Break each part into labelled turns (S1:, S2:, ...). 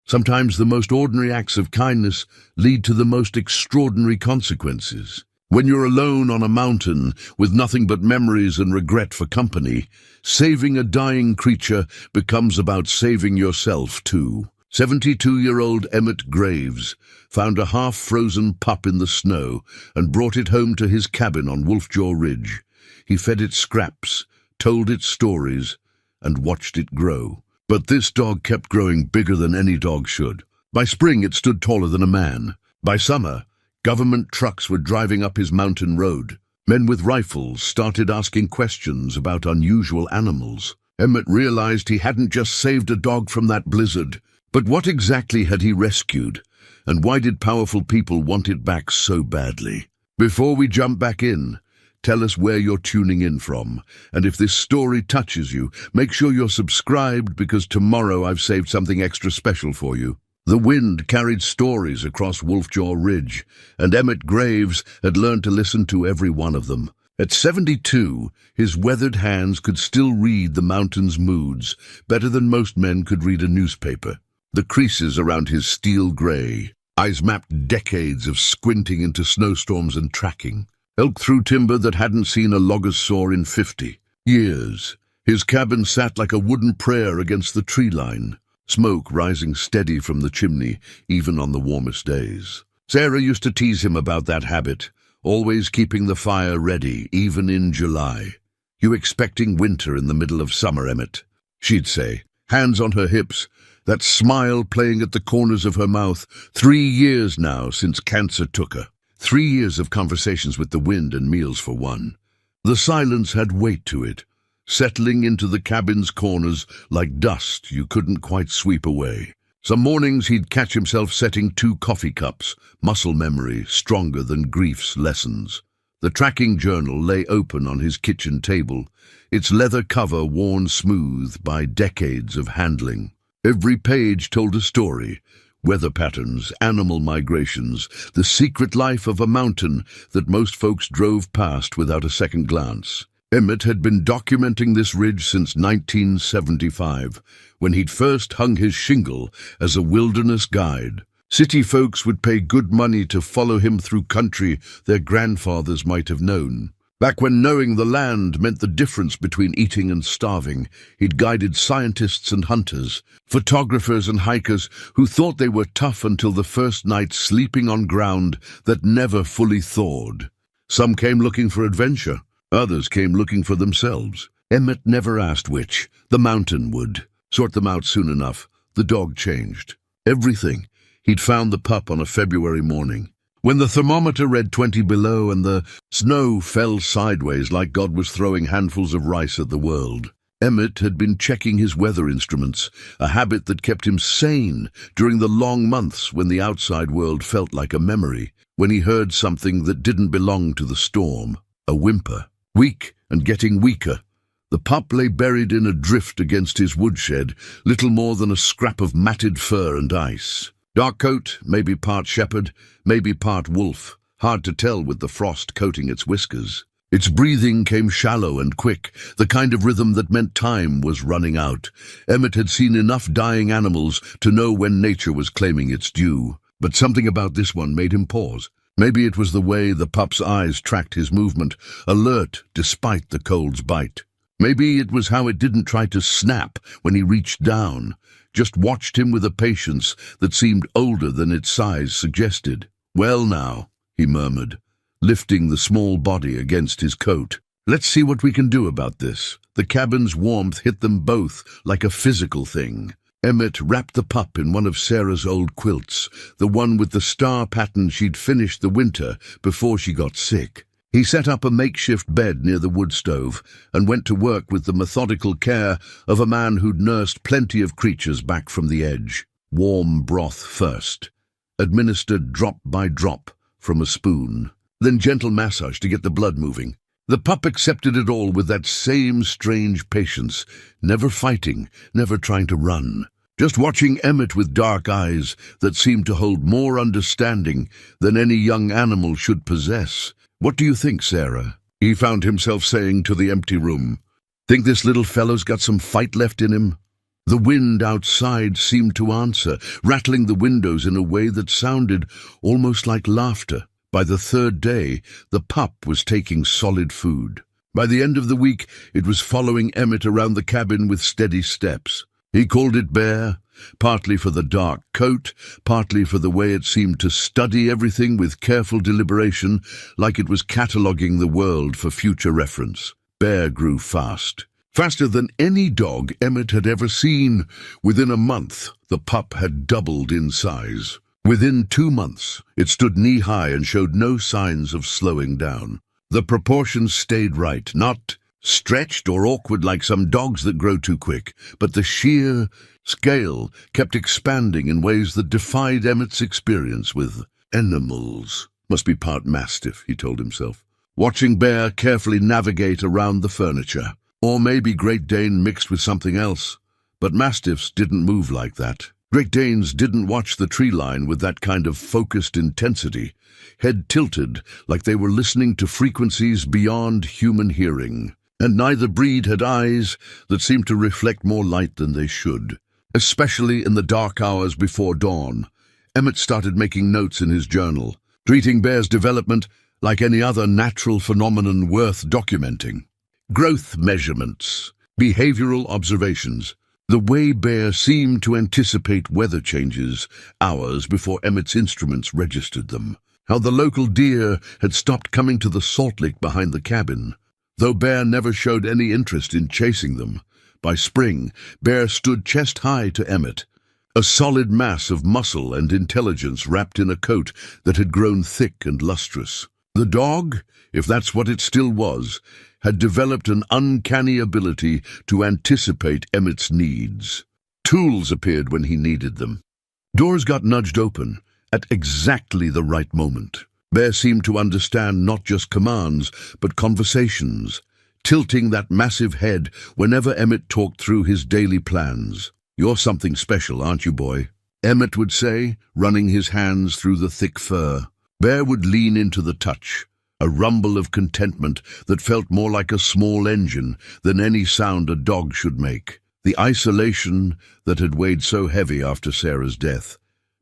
S1: Sometimes the most ordinary acts of kindness lead to the most extraordinary consequences. When you're alone on a mountain with nothing but memories and regret for company, saving a dying creature becomes about saving yourself too. 72-year-old Emmett Graves found a half-frozen pup in the snow and brought it home to his cabin on Wolfjaw Ridge. He fed it scraps, told it stories, and watched it grow. But this dog kept growing bigger than any dog should. By spring, it stood taller than a man. By summer, government trucks were driving up his mountain road. Men with rifles started asking questions about unusual animals. Emmett realized he hadn't just saved a dog from that blizzard. But what exactly had he rescued, and why did powerful people want it back so badly? Before we jump back in, tell us where you're tuning in from, and if this story touches you, make sure you're subscribed because tomorrow I've saved something extra special for you. The wind carried stories across Wolfjaw Ridge, and Emmett Graves had learned to listen to every one of them. At 72, his weathered hands could still read the mountain's moods better than most men could read a newspaper. The creases around his steel gray eyes mapped decades of squinting into snowstorms and tracking. Elk through timber that hadn't seen a logger's saw in 50 years. His cabin sat like a wooden prayer against the tree line, smoke rising steady from the chimney even on the warmest days. Sarah used to tease him about that habit, always keeping the fire ready, even in July. "You expecting winter in the middle of summer, Emmett?" she'd say, hands on her hips, that smile playing at the corners of her mouth. 3 years now since cancer took her. 3 years of conversations with the wind and meals for one. The silence had weight to it, settling into the cabin's corners like dust you couldn't quite sweep away. Some mornings he'd catch himself setting 2 coffee cups, muscle memory stronger than grief's lessons. The tracking journal lay open on his kitchen table, its leather cover worn smooth by decades of handling. Every page told a story: weather patterns, animal migrations, the secret life of a mountain that most folks drove past without a second glance. Emmett had been documenting this ridge since 1975, when he'd first hung his shingle as a wilderness guide. City folks would pay good money to follow him through country their grandfathers might have known. Back when knowing the land meant the difference between eating and starving, he'd guided scientists and hunters, photographers and hikers who thought they were tough until the first night sleeping on ground that never fully thawed. Some came looking for adventure, others came looking for themselves. Emmett never asked which. The mountain would sort them out soon enough. The dog changed. Everything. He'd found the pup on a February morning, when the thermometer read 20 below and the snow fell sideways like God was throwing handfuls of rice at the world. Emmett had been checking his weather instruments, a habit that kept him sane during the long months when the outside world felt like a memory, when he heard something that didn't belong to the storm, a whimper. Weak and getting weaker, the pup lay buried in a drift against his woodshed, little more than a scrap of matted fur and ice. Dark coat, maybe part shepherd, maybe part wolf, hard to tell with the frost coating its whiskers. Its breathing came shallow and quick, the kind of rhythm that meant time was running out. Emmett had seen enough dying animals to know when nature was claiming its due, but something about this one made him pause. Maybe it was the way the pup's eyes tracked his movement, alert despite the cold's bite. Maybe it was how it didn't try to snap when he reached down, just watched him with a patience that seemed older than its size suggested. "Well now," he murmured, lifting the small body against his coat. "Let's see what we can do about this." The cabin's warmth hit them both like a physical thing. Emmett wrapped the pup in one of Sarah's old quilts, the one with the star pattern she'd finished the winter before she got sick. He set up a makeshift bed near the wood stove and went to work with the methodical care of a man who'd nursed plenty of creatures back from the edge. Warm broth first, administered drop by drop from a spoon, then gentle massage to get the blood moving. The pup accepted it all with that same strange patience, never fighting, never trying to run. Just watching Emmett with dark eyes that seemed to hold more understanding than any young animal should possess. "What do you think, Sarah?" he found himself saying to the empty room. "Think this little fellow's got some fight left in him?" The wind outside seemed to answer, rattling the windows in a way that sounded almost like laughter. By the third day, the pup was taking solid food. By the end of the week, it was following Emmett around the cabin with steady steps. He called it Bear, partly for the dark coat, partly for the way it seemed to study everything with careful deliberation, like it was cataloguing the world for future reference. Bear grew fast. Faster than any dog Emmett had ever seen. Within a month, the pup had doubled in size. Within 2 months, it stood knee-high and showed no signs of slowing down. The proportions stayed right, not stretched or awkward like some dogs that grow too quick, but the sheer scale kept expanding in ways that defied Emmett's experience with animals. Must be part mastiff, he told himself, watching Bear carefully navigate around the furniture. Or maybe Great Dane mixed with something else. But mastiffs didn't move like that. Great Danes didn't watch the tree line with that kind of focused intensity, head tilted like they were listening to frequencies beyond human hearing. And neither breed had eyes that seemed to reflect more light than they should. Especially in the dark hours before dawn, Emmett started making notes in his journal, treating Bear's development like any other natural phenomenon worth documenting. Growth measurements, behavioral observations, the way Bear seemed to anticipate weather changes hours before Emmett's instruments registered them. How the local deer had stopped coming to the salt lick behind the cabin, though Bear never showed any interest in chasing them. By spring, Bear stood chest high to Emmett, a solid mass of muscle and intelligence wrapped in a coat that had grown thick and lustrous. The dog, if that's what it still was, had developed an uncanny ability to anticipate Emmett's needs. Tools appeared when he needed them. Doors got nudged open at exactly the right moment. Bear seemed to understand not just commands, but conversations, tilting that massive head whenever Emmett talked through his daily plans. "You're something special, aren't you, boy?" Emmett would say, running his hands through the thick fur. Bear would lean into the touch, a rumble of contentment that felt more like a small engine than any sound a dog should make. The isolation that had weighed so heavy after Sarah's death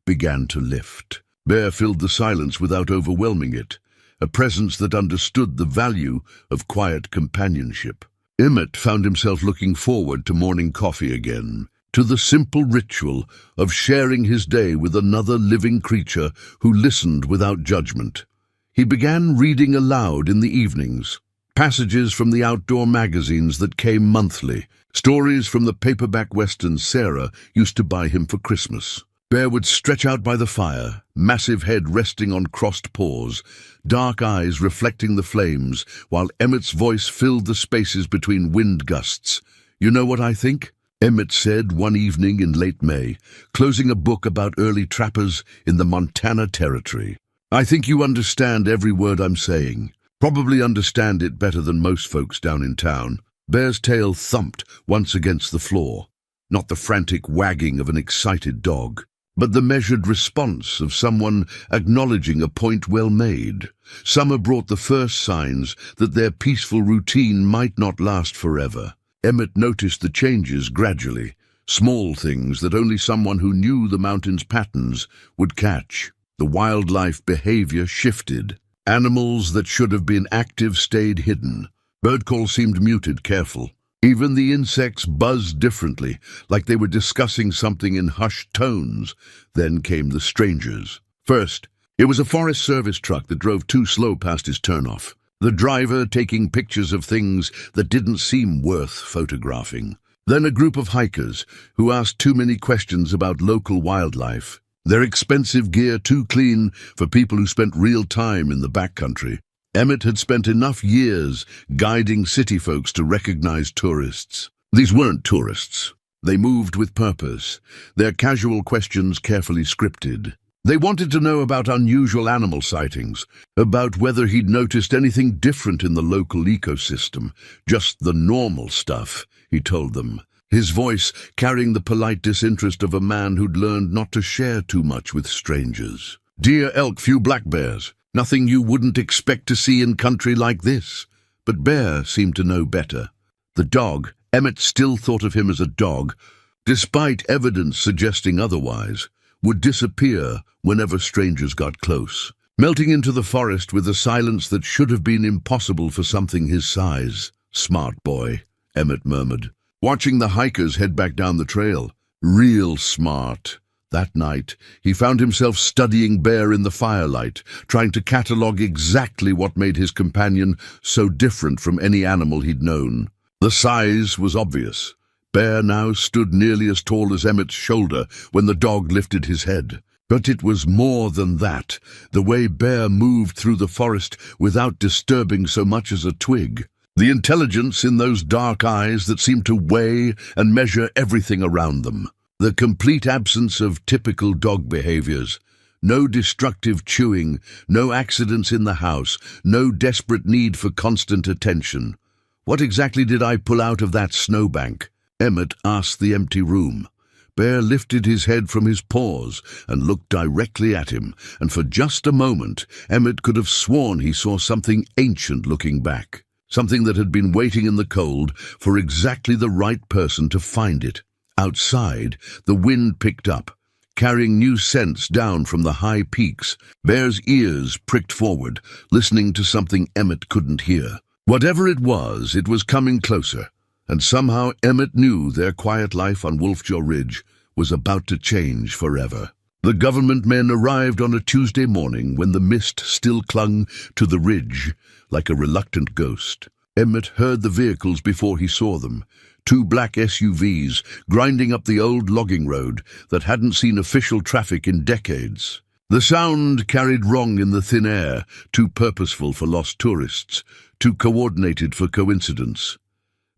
S1: began to lift. Bear filled the silence without overwhelming it, a presence that understood the value of quiet companionship. Emmett found himself looking forward to morning coffee again, to the simple ritual of sharing his day with another living creature who listened without judgment. He began reading aloud in the evenings, passages from the outdoor magazines that came monthly, stories from the paperback westerns Sarah used to buy him for Christmas. Bear would stretch out by the fire, massive head resting on crossed paws, dark eyes reflecting the flames, while Emmett's voice filled the spaces between wind gusts. "You know what I think?" Emmett said one evening in late May, closing a book about early trappers in the Montana Territory. "I think you understand every word I'm saying. Probably understand it better than most folks down in town." Bear's tail thumped once against the floor, not the frantic wagging of an excited dog, but the measured response of someone acknowledging a point well made. Summer brought the first signs that their peaceful routine might not last forever. Emmett noticed the changes gradually, small things that only someone who knew the mountain's patterns would catch. The wildlife behavior shifted. Animals that should have been active stayed hidden. Bird call seemed muted, careful. Even the insects buzzed differently, like they were discussing something in hushed tones. Then came the strangers. First, it was a Forest Service truck that drove too slow past his turnoff, the driver taking pictures of things that didn't seem worth photographing. Then a group of hikers who asked too many questions about local wildlife, their expensive gear too clean for people who spent real time in the backcountry. Emmett had spent enough years guiding city folks to recognize tourists. These weren't tourists. They moved with purpose, their casual questions carefully scripted. They wanted to know about unusual animal sightings, about whether he'd noticed anything different in the local ecosystem. Just the normal stuff, he told them, his voice carrying the polite disinterest of a man who'd learned not to share too much with strangers. "Deer, elk, few black bears. Nothing you wouldn't expect to see in country like this." But Bear seemed to know better. The dog, Emmett still thought of him as a dog, despite evidence suggesting otherwise, would disappear whenever strangers got close, melting into the forest with a silence that should have been impossible for something his size. "Smart boy," Emmett murmured, watching the hikers head back down the trail. "Real smart." That night, he found himself studying Bear in the firelight, trying to catalogue exactly what made his companion so different from any animal he'd known. The size was obvious. Bear now stood nearly as tall as Emmett's shoulder when the dog lifted his head. But it was more than that, the way Bear moved through the forest without disturbing so much as a twig. The intelligence in those dark eyes that seemed to weigh and measure everything around them. The complete absence of typical dog behaviors. No destructive chewing, no accidents in the house, no desperate need for constant attention. "What exactly did I pull out of that snowbank?" Emmett asked the empty room. Bear lifted his head from his paws and looked directly at him, and for just a moment Emmett could have sworn he saw something ancient looking back. Something that had been waiting in the cold for exactly the right person to find it. Outside, the wind picked up, carrying new scents down from the high peaks. Bear's ears pricked forward, listening to something Emmett couldn't hear. Whatever it was coming closer, and somehow Emmett knew their quiet life on Wolfjaw Ridge was about to change forever. The government men arrived on a Tuesday morning when the mist still clung to the ridge like a reluctant ghost. Emmett heard the vehicles before he saw them. 2 black SUVs grinding up the old logging road that hadn't seen official traffic in decades. The sound carried wrong in the thin air, too purposeful for lost tourists, too coordinated for coincidence.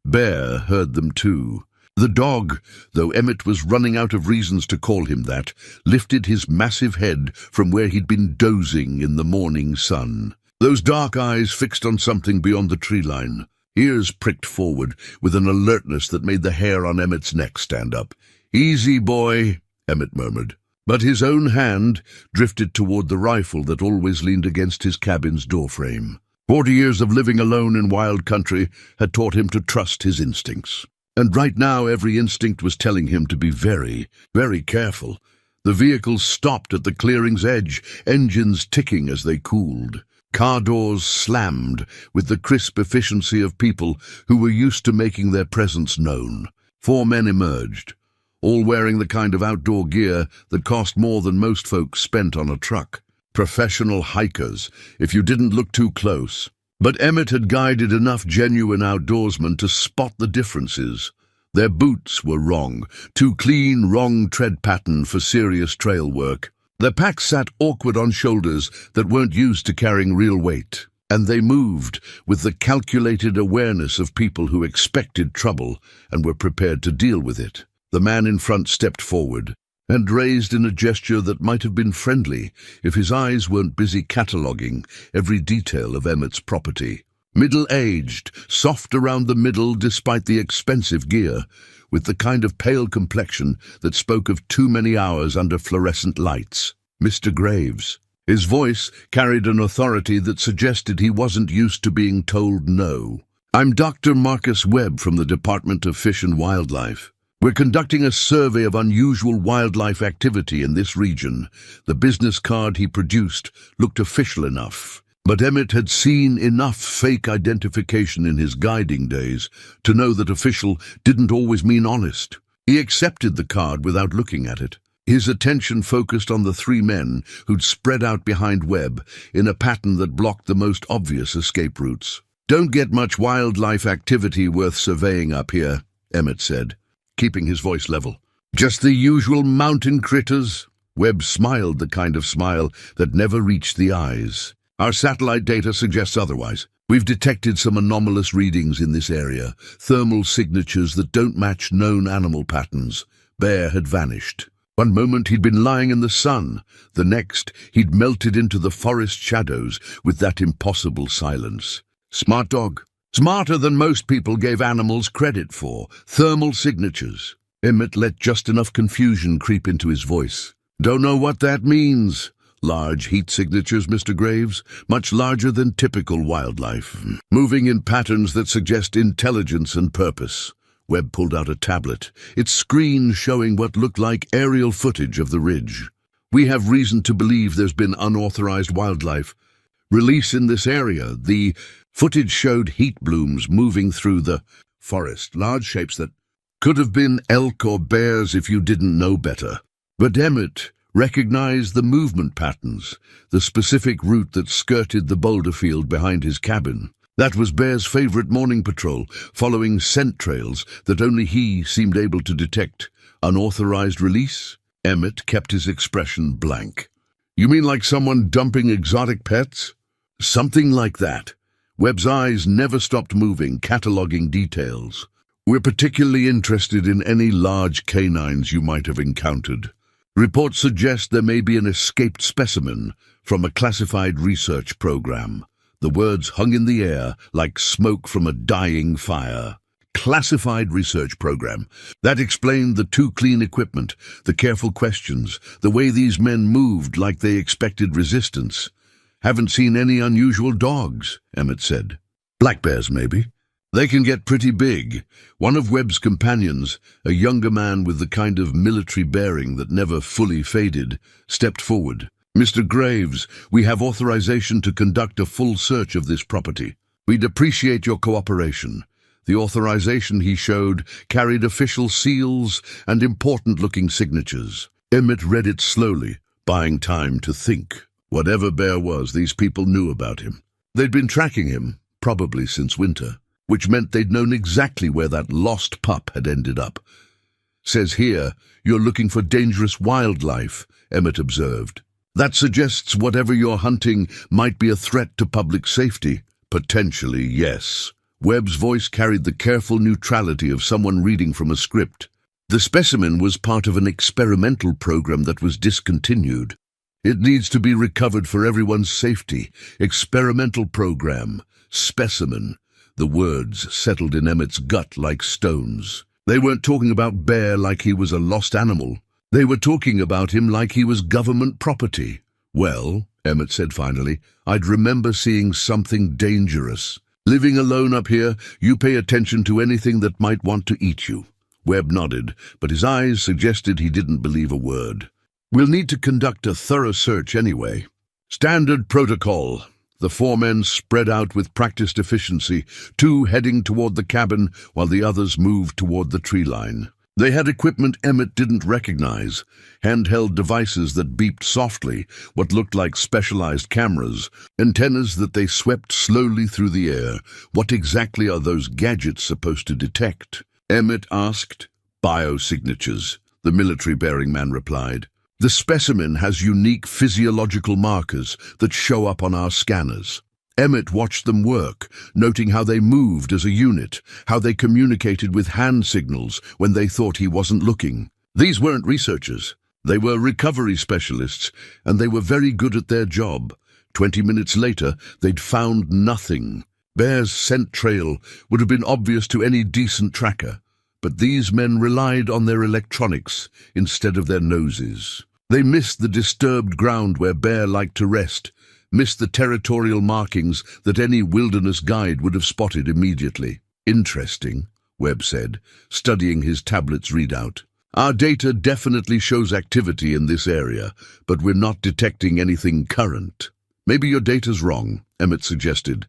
S1: Bear heard them too. The dog, though Emmett was running out of reasons to call him that, lifted his massive head from where he'd been dozing in the morning sun. Those dark eyes fixed on something beyond the tree line. Ears pricked forward with an alertness that made the hair on Emmett's neck stand up. "Easy, boy," Emmett murmured. But his own hand drifted toward the rifle that always leaned against his cabin's doorframe. 40 years of living alone in wild country had taught him to trust his instincts. And right now every instinct was telling him to be very, very careful. The vehicles stopped at the clearing's edge, engines ticking as they cooled. Car doors slammed with the crisp efficiency of people who were used to making their presence known. 4 men emerged, all wearing the kind of outdoor gear that cost more than most folks spent on a truck. Professional hikers, if you didn't look too close. But Emmett had guided enough genuine outdoorsmen to spot the differences. Their boots were wrong, too clean, wrong tread pattern for serious trail work. Their packs sat awkward on shoulders that weren't used to carrying real weight, and they moved with the calculated awareness of people who expected trouble and were prepared to deal with it. The man in front stepped forward and raised in a gesture that might have been friendly if his eyes weren't busy cataloguing every detail of Emmett's property. Middle-aged, soft around the middle despite the expensive gear, with the kind of pale complexion that spoke of too many hours under fluorescent lights. Mr. Graves. His voice carried an authority that suggested he wasn't used to being told no. "I'm Dr. Marcus Webb from the Department of Fish and Wildlife. We're conducting a survey of unusual wildlife activity in this region." The business card he produced looked official enough. But Emmett had seen enough fake identification in his guiding days to know that official didn't always mean honest. He accepted the card without looking at it. His attention focused on the 3 men who'd spread out behind Webb in a pattern that blocked the most obvious escape routes. "Don't get much wildlife activity worth surveying up here," Emmett said, keeping his voice level. "Just the usual mountain critters." Webb smiled the kind of smile that never reached the eyes. "Our satellite data suggests otherwise. We've detected some anomalous readings in this area, thermal signatures that don't match known animal patterns." Bear had vanished. One moment he'd been lying in the sun, the next he'd melted into the forest shadows with that impossible silence. Smart dog. Smarter than most people gave animals credit for. Thermal signatures. Emmett let just enough confusion creep into his voice. "Don't know what that means." "Large heat signatures, Mr. Graves, much larger than typical wildlife, moving in patterns that suggest intelligence and purpose." Webb pulled out a tablet, its screen showing what looked like aerial footage of the ridge. "We have reason to believe there's been unauthorized wildlife release in this area." The footage showed heat blooms moving through the forest, large shapes that could have been elk or bears if you didn't know better. But Emmett recognized the movement patterns, the specific route that skirted the boulder field behind his cabin. That was Bear's favorite morning patrol, following scent trails that only he seemed able to detect. Unauthorized release? Emmett kept his expression blank. "You mean like someone dumping exotic pets?" "Something like that." Webb's eyes never stopped moving, cataloging details. "We're particularly interested in any large canines you might have encountered. Reports suggest there may be an escaped specimen from a classified research program." The words hung in the air like smoke from a dying fire. Classified research program. That explained the too clean equipment, the careful questions, the way these men moved like they expected resistance. "Haven't seen any unusual dogs," Emmett said. "Black bears, maybe. They can get pretty big." One of Webb's companions, a younger man with the kind of military bearing that never fully faded, stepped forward. "Mr. Graves, we have authorization to conduct a full search of this property. We'd appreciate your cooperation." The authorization he showed carried official seals and important-looking signatures. Emmett read it slowly, buying time to think. Whatever Bear was, these people knew about him. They'd been tracking him, probably since winter, which meant they'd known exactly where that lost pup had ended up. "Says here, you're looking for dangerous wildlife," Emmett observed. "That suggests whatever you're hunting might be a threat to public safety." "Potentially, yes." Webb's voice carried the careful neutrality of someone reading from a script. "The specimen was part of an experimental program that was discontinued. It needs to be recovered for everyone's safety. Experimental program. Specimen." The words settled in Emmett's gut like stones. They weren't talking about Bear like he was a lost animal. They were talking about him like he was government property. "Well," Emmett said finally, "I'd remember seeing something dangerous. Living alone up here, you pay attention to anything that might want to eat you." Webb nodded, but his eyes suggested he didn't believe a word. "We'll need to conduct a thorough search anyway." "Standard protocol." The four men spread out with practiced efficiency, two heading toward the cabin while the others moved toward the tree line. They had equipment Emmett didn't recognize, handheld devices that beeped softly, what looked like specialized cameras, antennas that they swept slowly through the air. "What exactly are those gadgets supposed to detect?" Emmett asked. "Biosignatures," the military-bearing man replied. "The specimen has unique physiological markers that show up on our scanners." Emmett watched them work, noting how they moved as a unit, how they communicated with hand signals when they thought he wasn't looking. These weren't researchers. They were recovery specialists, and they were very good at their job. 20 minutes later, they'd found nothing. Bear's scent trail would have been obvious to any decent tracker, but these men relied on their electronics instead of their noses. They missed the disturbed ground where Bear liked to rest, missed the territorial markings that any wilderness guide would have spotted immediately. "Interesting," Webb said, studying his tablet's readout. "Our data definitely shows activity in this area, but we're not detecting anything current." "Maybe your data's wrong," Emmett suggested.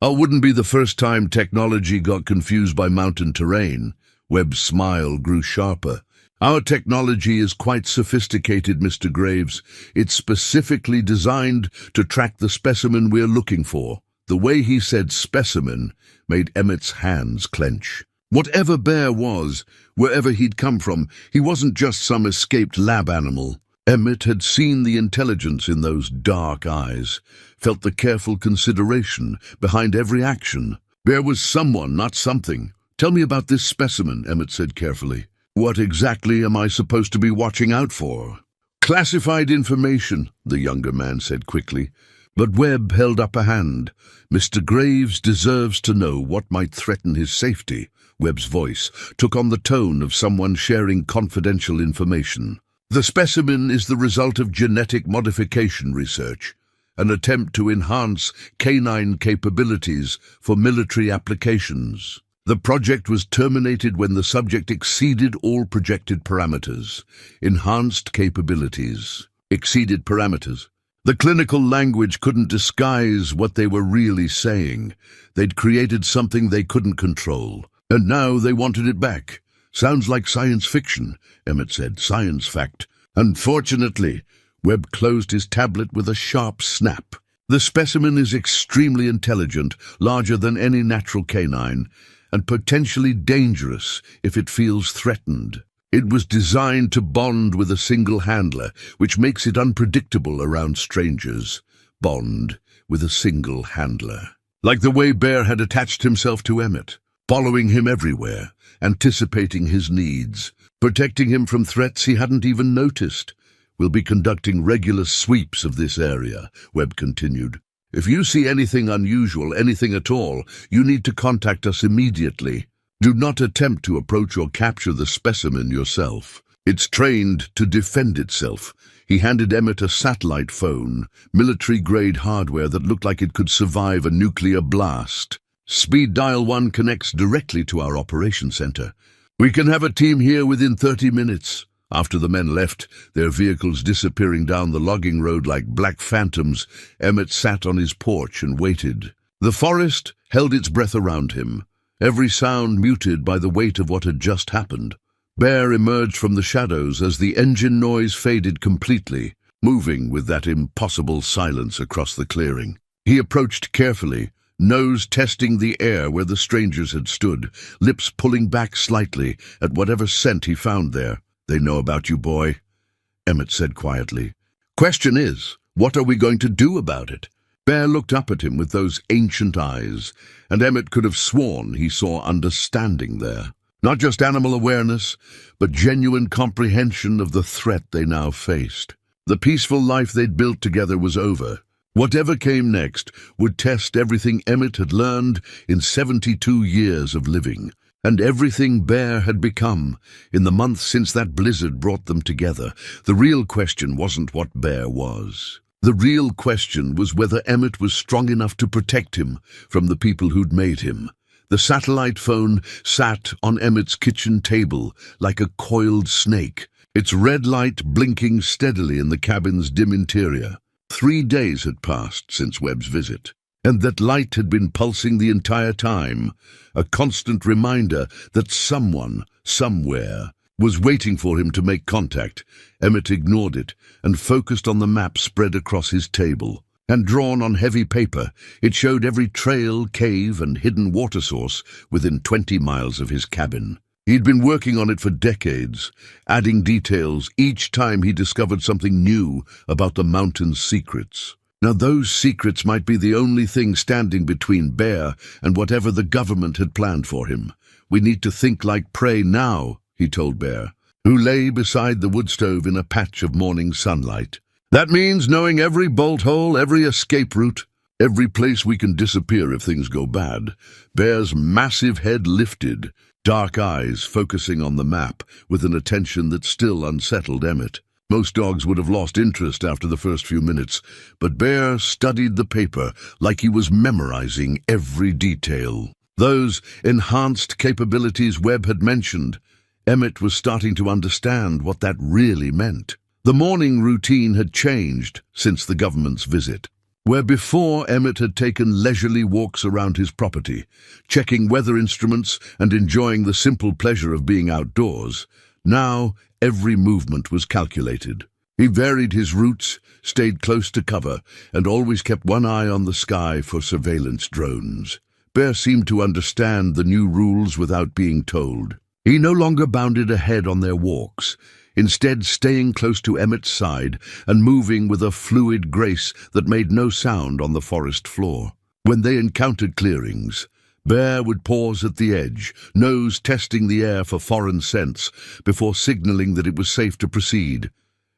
S1: "Oh, wouldn't be the first time technology got confused by mountain terrain." Webb's smile grew sharper. "Our technology is quite sophisticated, Mr. Graves. It's specifically designed to track the specimen we're looking for." The way he said specimen made Emmett's hands clench. Whatever Bear was, wherever he'd come from, he wasn't just some escaped lab animal. Emmett had seen the intelligence in those dark eyes, felt the careful consideration behind every action. Bear was someone, not something. "Tell me about this specimen," Emmett said carefully. "What exactly am I supposed to be watching out for?" "Classified information," the younger man said quickly. But Webb held up a hand. "Mr. Graves deserves to know what might threaten his safety." Webb's voice took on the tone of someone sharing confidential information. "The specimen is the result of genetic modification research, an attempt to enhance canine capabilities for military applications." The project was terminated when the subject exceeded all projected parameters. Enhanced capabilities. Exceeded parameters. The clinical language couldn't disguise what they were really saying. They'd created something they couldn't control, and now they wanted it back. Sounds like science fiction, Emmett said. Science fact. Unfortunately, Webb closed his tablet with a sharp snap. The specimen is extremely intelligent, larger than any natural canine, and potentially dangerous if it feels threatened. It was designed to bond with a single handler, which makes it unpredictable around strangers. Bond with a single handler. Like the way Bear had attached himself to Emmett, following him everywhere, anticipating his needs, protecting him from threats he hadn't even noticed. We'll be conducting regular sweeps of this area, Webb continued. If you see anything unusual, anything at all, you need to contact us immediately. Do not attempt to approach or capture the specimen yourself. It's trained to defend itself. He handed Emmett a satellite phone, military-grade hardware that looked like it could survive a nuclear blast. Speed dial 1 connects directly to our operations center. We can have a team here within 30 minutes. After the men left, their vehicles disappearing down the logging road like black phantoms, Emmett sat on his porch and waited. The forest held its breath around him, every sound muted by the weight of what had just happened. Bear emerged from the shadows as the engine noise faded completely, moving with that impossible silence across the clearing. He approached carefully, nose testing the air where the strangers had stood, lips pulling back slightly at whatever scent he found there. They know about you, boy, Emmett said quietly. Question is, what are we going to do about it? Bear looked up at him with those ancient eyes, and Emmett could have sworn he saw understanding there. Not just animal awareness, but genuine comprehension of the threat they now faced. The peaceful life they'd built together was over. Whatever came next would test everything Emmett had learned in 72 years of living, and everything Bear had become in the months since that blizzard brought them together. The real question wasn't what Bear was. The real question was whether Emmett was strong enough to protect him from the people who'd made him. The satellite phone sat on Emmett's kitchen table like a coiled snake, its red light blinking steadily in the cabin's dim interior. 3 days had passed since Webb's visit, and that light had been pulsing the entire time, a constant reminder that someone, somewhere, was waiting for him to make contact. Emmett ignored it and focused on the map spread across his table. And drawn on heavy paper, it showed every trail, cave, and hidden water source within 20 miles of his cabin. He'd been working on it for decades, adding details each time he discovered something new about the mountain's secrets. Now those secrets might be the only thing standing between Bear and whatever the government had planned for him. We need to think like prey now, he told Bear, who lay beside the wood stove in a patch of morning sunlight. That means knowing every bolt hole, every escape route, every place we can disappear if things go bad. Bear's massive head lifted, dark eyes focusing on the map with an attention that still unsettled Emmett. Most dogs would have lost interest after the first few minutes, but Bear studied the paper like he was memorizing every detail. Those enhanced capabilities Webb had mentioned, Emmett was starting to understand what that really meant. The morning routine had changed since the government's visit. Where before Emmett had taken leisurely walks around his property, checking weather instruments and enjoying the simple pleasure of being outdoors, now every movement was calculated. He varied his routes, stayed close to cover, and always kept one eye on the sky for surveillance drones. Bear seemed to understand the new rules without being told. He no longer bounded ahead on their walks, instead staying close to Emmett's side and moving with a fluid grace that made no sound on the forest floor. When they encountered clearings, Bear would pause at the edge, nose testing the air for foreign scents, before signaling that it was safe to proceed.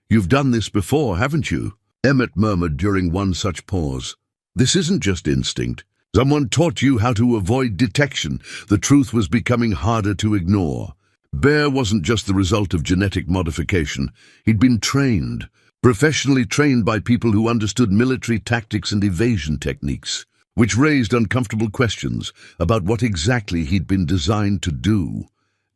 S1: "You've done this before, haven't you?" Emmett murmured during one such pause. "This isn't just instinct. Someone taught you how to avoid detection." The truth was becoming harder to ignore. Bear wasn't just the result of genetic modification. He'd been trained, professionally trained by people who understood military tactics and evasion techniques. which raised uncomfortable questions about what exactly he'd been designed to do.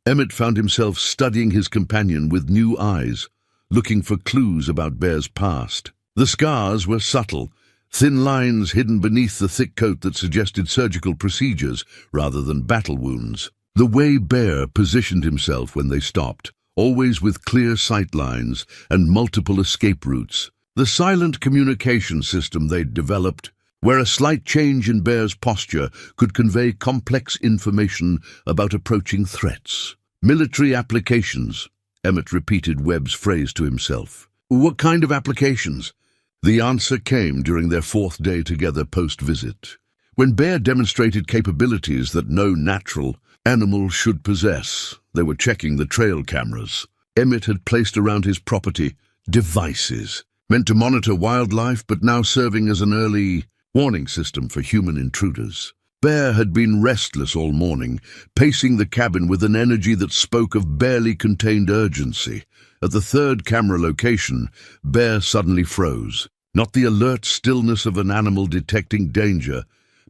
S1: Emmett found himself studying his companion with new eyes, looking for clues about Bear's past. The scars were subtle, thin lines hidden beneath the thick coat that suggested surgical procedures rather than battle wounds. The way Bear positioned himself when they stopped, always with clear sight lines and multiple escape routes. The silent communication system they'd developed, where a slight change in Bear's posture could convey complex information about approaching threats. Military applications, Emmett repeated Webb's phrase to himself. What kind of applications? The answer came during their fourth day together post-visit, when Bear demonstrated capabilities that no natural animal should possess. They were checking the trail cameras Emmett had placed around his property, devices meant to monitor wildlife but now serving as an early warning system for human intruders. Bear had been restless all morning, pacing the cabin with an energy that spoke of barely contained urgency. At the third camera location, Bear suddenly froze. Not the alert stillness of an animal detecting danger,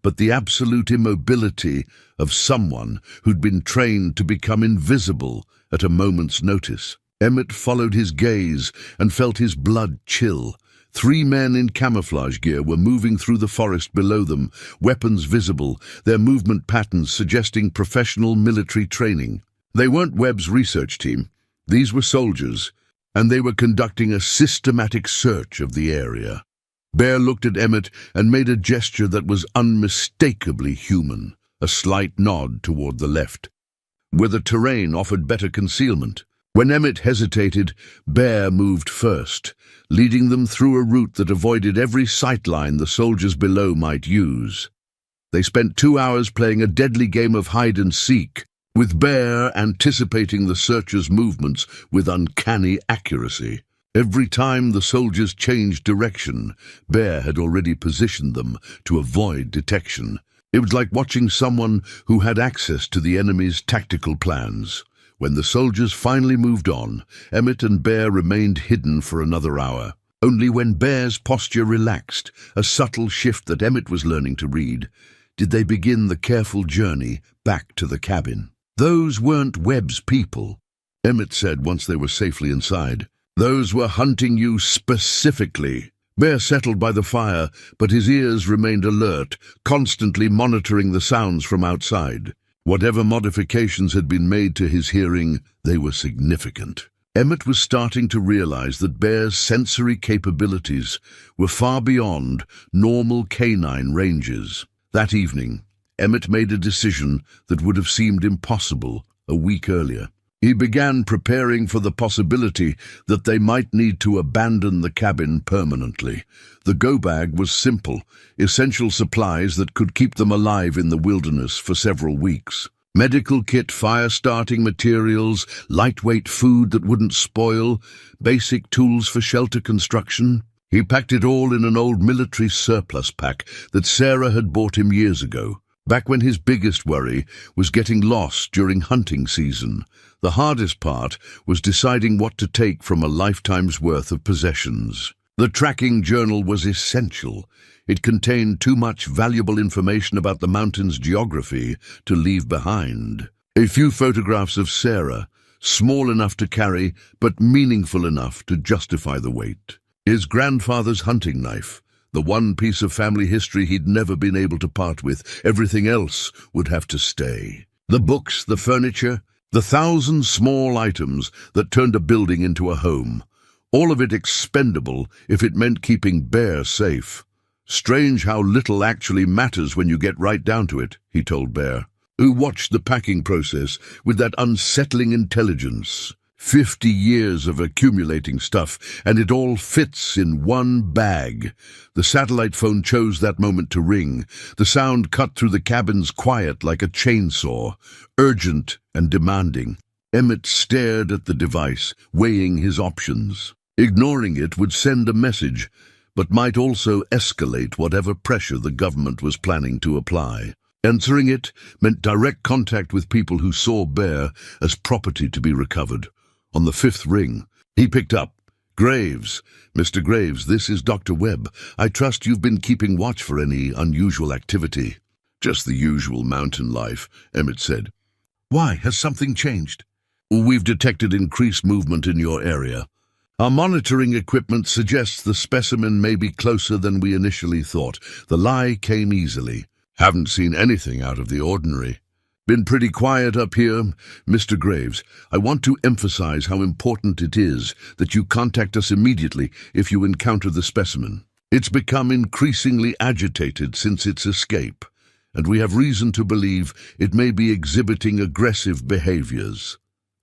S1: but the absolute immobility of someone who'd been trained to become invisible at a moment's notice. Emmett followed his gaze and felt his blood chill. 3 men in camouflage gear were moving through the forest below them, weapons visible, their movement patterns suggesting professional military training. They weren't Webb's research team. These were soldiers, and they were conducting a systematic search of the area. Bear looked at Emmett and made a gesture that was unmistakably human, a slight nod toward the left, where the terrain offered better concealment. When Emmett hesitated, Bear moved first, leading them through a route that avoided every sightline the soldiers below might use. They spent 2 hours playing a deadly game of hide-and-seek, with Bear anticipating the searchers' movements with uncanny accuracy. Every time the soldiers changed direction, Bear had already positioned them to avoid detection. It was like watching someone who had access to the enemy's tactical plans. When the soldiers finally moved on, Emmett and Bear remained hidden for another hour. Only when Bear's posture relaxed, a subtle shift that Emmett was learning to read, did they begin the careful journey back to the cabin. Those weren't Webb's people, Emmett said once they were safely inside. Those were hunting you specifically. Bear settled by the fire, but his ears remained alert, constantly monitoring the sounds from outside. Whatever modifications had been made to his hearing, they were significant. Emmett was starting to realize that Bear's sensory capabilities were far beyond normal canine ranges. That evening, Emmett made a decision that would have seemed impossible a week earlier. He began preparing for the possibility that they might need to abandon the cabin permanently. The go-bag was simple, essential supplies that could keep them alive in the wilderness for several weeks. Medical kit, fire-starting materials, lightweight food that wouldn't spoil, basic tools for shelter construction. He packed it all in an old military surplus pack that Sarah had bought him years ago, back when his biggest worry was getting lost during hunting season. The hardest part was deciding what to take from a lifetime's worth of possessions. The tracking journal was essential. It contained too much valuable information about the mountain's geography to leave behind. A few photographs of Sarah, small enough to carry, but meaningful enough to justify the weight. His grandfather's hunting knife, the one piece of family history he'd never been able to part with. Everything else would have to stay. The books, the furniture, the 1,000 small items that turned a building into a home. All of it expendable if it meant keeping Bear safe. Strange how little actually matters when you get right down to it, he told Bear, who watched the packing process with that unsettling intelligence. 50 years of accumulating stuff, and it all fits in one bag. The satellite phone chose that moment to ring. The sound cut through the cabin's quiet like a chainsaw, urgent and demanding. Emmett stared at the device, weighing his options. Ignoring it would send a message, but might also escalate whatever pressure the government was planning to apply. Answering it meant direct contact with people who saw Bear as property to be recovered. On the 5th ring, he picked up, Graves, Mr. Graves, this is Dr. Webb. I trust you've been keeping watch for any unusual activity. Just the usual mountain life, Emmett said. Why, has something changed? We've detected increased movement in your area. Our monitoring equipment suggests the specimen may be closer than we initially thought. The lie came easily. Haven't seen anything out of the ordinary. Been pretty quiet up here, Mr. Graves. I want to emphasize how important it is that you contact us immediately if you encounter the specimen. It's become increasingly agitated since its escape, and we have reason to believe it may be exhibiting aggressive behaviors.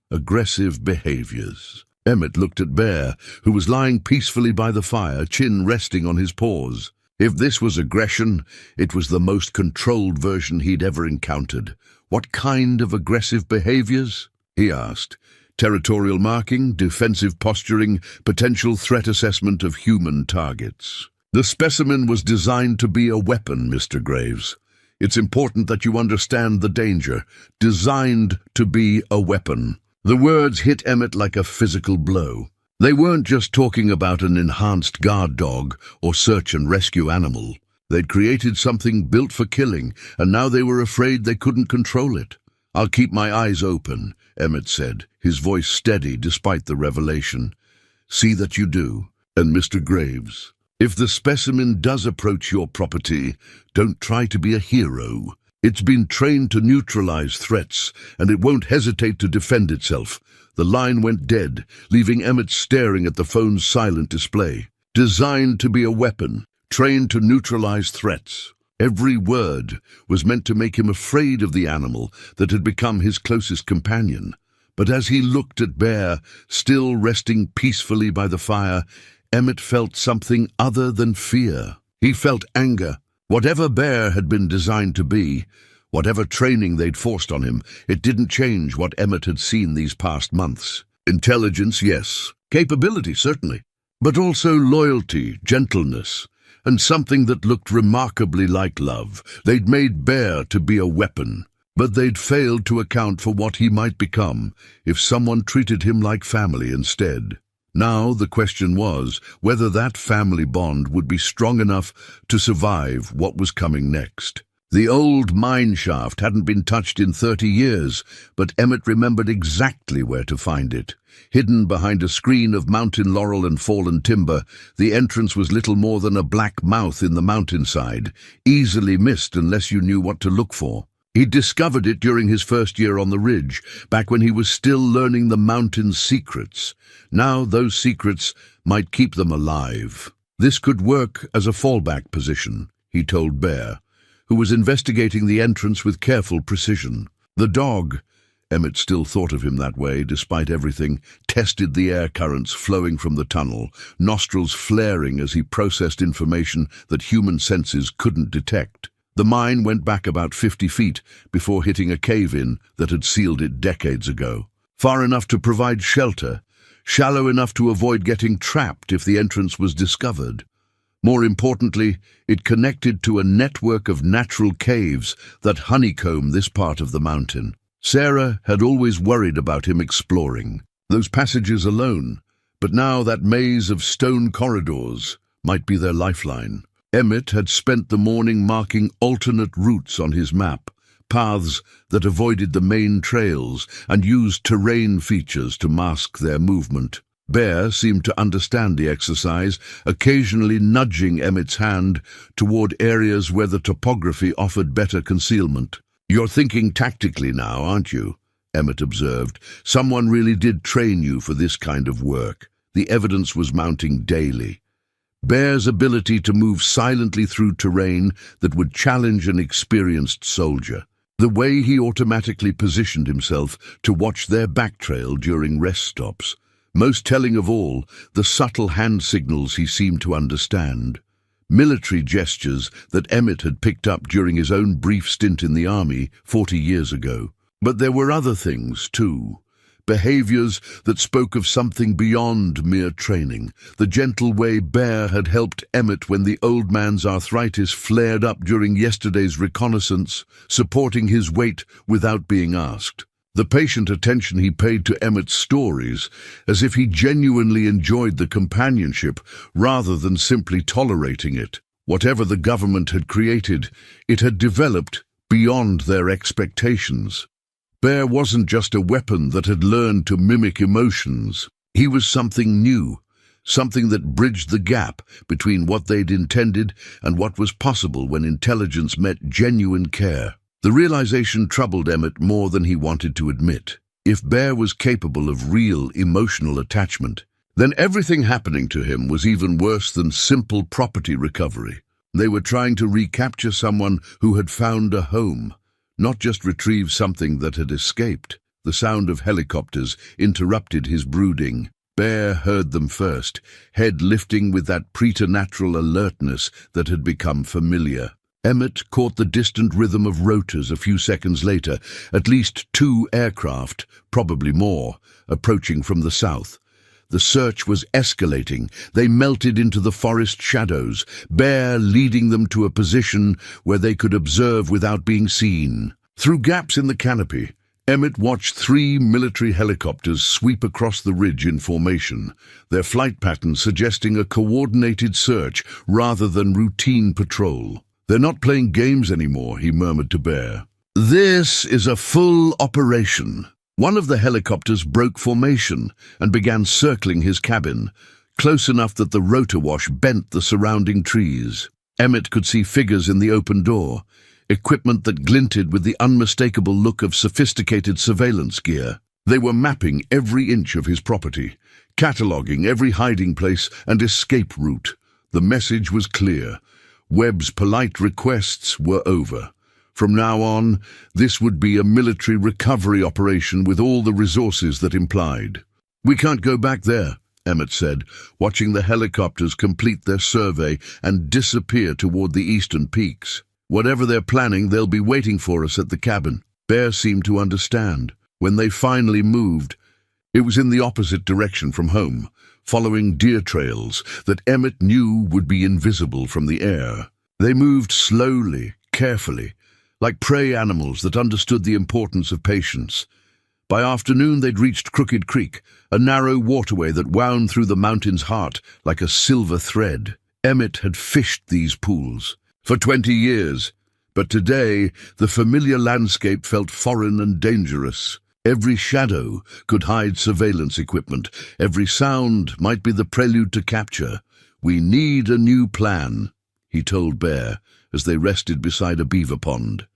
S1: Aggressive behaviors. Emmett looked at Bear, who was lying peacefully by the fire, chin resting on his paws. If this was aggression, it was the most controlled version he'd ever encountered. What kind of aggressive behaviors? He asked. Territorial marking, defensive posturing, potential threat assessment of human targets. The specimen was designed to be a weapon, Mr. Graves. It's important that you understand the danger. Designed to be a weapon. The words hit Emmett like a physical blow. They weren't just talking about an enhanced guard dog or search and rescue animal. They'd created something built for killing, and now they were afraid they couldn't control it. I'll keep my eyes open, Emmett said, his voice steady despite the revelation. See that you do. And Mr. Graves, if the specimen does approach your property, don't try to be a hero. It's been trained to neutralize threats, and it won't hesitate to defend itself. The line went dead, leaving Emmett staring at the phone's silent display. Designed to be a weapon, trained to neutralize threats. Every word was meant to make him afraid of the animal that had become his closest companion. But as he looked at Bear, still resting peacefully by the fire, Emmett felt something other than fear. He felt anger. Whatever Bear had been designed to be, whatever training they'd forced on him, it didn't change what Emmett had seen these past months. Intelligence, yes. Capability, certainly. But also loyalty, gentleness, and something that looked remarkably like love. They'd made Bear to be a weapon, but they'd failed to account for what he might become if someone treated him like family instead. Now the question was whether that family bond would be strong enough to survive what was coming next. The old mine shaft hadn't been touched in 30 years, but Emmett remembered exactly where to find it. Hidden behind a screen of mountain laurel and fallen timber, the entrance was little more than a black mouth in the mountainside, easily missed unless you knew what to look for. He'd discovered it during his first year on the ridge, back when he was still learning the mountain's secrets. Now those secrets might keep them alive. This could work as a fallback position, he told Bear, who was investigating the entrance with careful precision. The dog, Emmett still thought of him that way despite everything, tested the air currents flowing from the tunnel, nostrils flaring as he processed information that human senses couldn't detect. The mine went back about 50 feet before hitting a cave-in that had sealed it decades ago. Far enough to provide shelter, shallow enough to avoid getting trapped if the entrance was discovered. More importantly, it connected to a network of natural caves that honeycomb this part of the mountain. Sarah had always worried about him exploring those passages alone, but now that maze of stone corridors might be their lifeline. Emmett had spent the morning marking alternate routes on his map, paths that avoided the main trails and used terrain features to mask their movement. Bear seemed to understand the exercise, occasionally nudging Emmett's hand toward areas where the topography offered better concealment. You're thinking tactically now, aren't you? Emmett observed. Someone really did train you for this kind of work. The evidence was mounting daily. Bear's ability to move silently through terrain that would challenge an experienced soldier. The way he automatically positioned himself to watch their back trail during rest stops. Most telling of all, the subtle hand signals he seemed to understand. Military gestures that Emmett had picked up during his own brief stint in the army 40 years ago. But there were other things, too. Behaviors that spoke of something beyond mere training. The gentle way Bear had helped Emmett when the old man's arthritis flared up during yesterday's reconnaissance, supporting his weight without being asked. The patient attention he paid to Emmett's stories, as if he genuinely enjoyed the companionship rather than simply tolerating it. Whatever the government had created, it had developed beyond their expectations. Bear wasn't just a weapon that had learned to mimic emotions. He was something new, something that bridged the gap between what they'd intended and what was possible when intelligence met genuine care. The realization troubled Emmett more than he wanted to admit. If Bear was capable of real emotional attachment, then everything happening to him was even worse than simple property recovery. They were trying to recapture someone who had found a home, not just retrieve something that had escaped. The sound of helicopters interrupted his brooding. Bear heard them first, head lifting with that preternatural alertness that had become familiar. Emmett caught the distant rhythm of rotors a few seconds later, at least 2 aircraft, probably more, approaching from the south. The search was escalating. They melted into the forest shadows, Bear leading them to a position where they could observe without being seen. Through gaps in the canopy, Emmett watched 3 military helicopters sweep across the ridge in formation, their flight pattern suggesting a coordinated search rather than routine patrol. "They're not playing games anymore," he murmured to Bear. "This is a full operation." One of the helicopters broke formation and began circling his cabin, close enough that the rotor wash bent the surrounding trees. Emmett could see figures in the open door, equipment that glinted with the unmistakable look of sophisticated surveillance gear. They were mapping every inch of his property, cataloging every hiding place and escape route. The message was clear. Webb's polite requests were over. From now on, this would be a military recovery operation with all the resources that implied. "We can't go back there," Emmett said, watching the helicopters complete their survey and disappear toward the eastern peaks. "Whatever they're planning, they'll be waiting for us at the cabin." Bear seemed to understand. When they finally moved, it was in the opposite direction from home, following deer trails that Emmett knew would be invisible from the air. They moved slowly, carefully, like prey animals that understood the importance of patience. By afternoon they'd reached Crooked Creek, a narrow waterway that wound through the mountain's heart like a silver thread. Emmett had fished these pools for 20 years, but today the familiar landscape felt foreign and dangerous. Every shadow could hide surveillance equipment. Every sound might be the prelude to capture. "We need a new plan," he told Bear as they rested beside a beaver pond.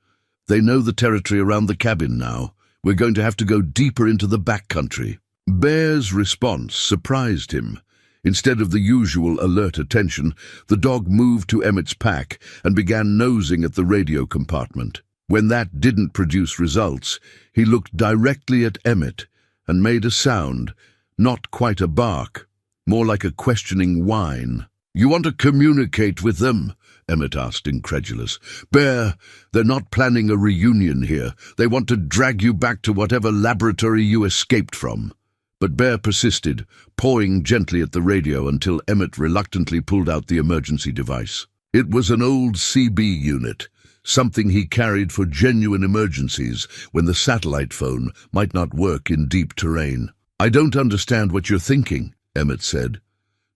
S1: "They know the territory around the cabin now. We're going to have to go deeper into the backcountry." Bear's response surprised him. Instead of the usual alert attention, the dog moved to Emmett's pack and began nosing at the radio compartment. When that didn't produce results, he looked directly at Emmett and made a sound, not quite a bark, more like a questioning whine. "You want to communicate with them?" Emmett asked, incredulous. "Bear, they're not planning a reunion here. They want to drag you back to whatever laboratory you escaped from." But Bear persisted, pawing gently at the radio until Emmett reluctantly pulled out the emergency device. It was an old CB unit, something he carried for genuine emergencies when the satellite phone might not work in deep terrain. "I don't understand what you're thinking," Emmett said,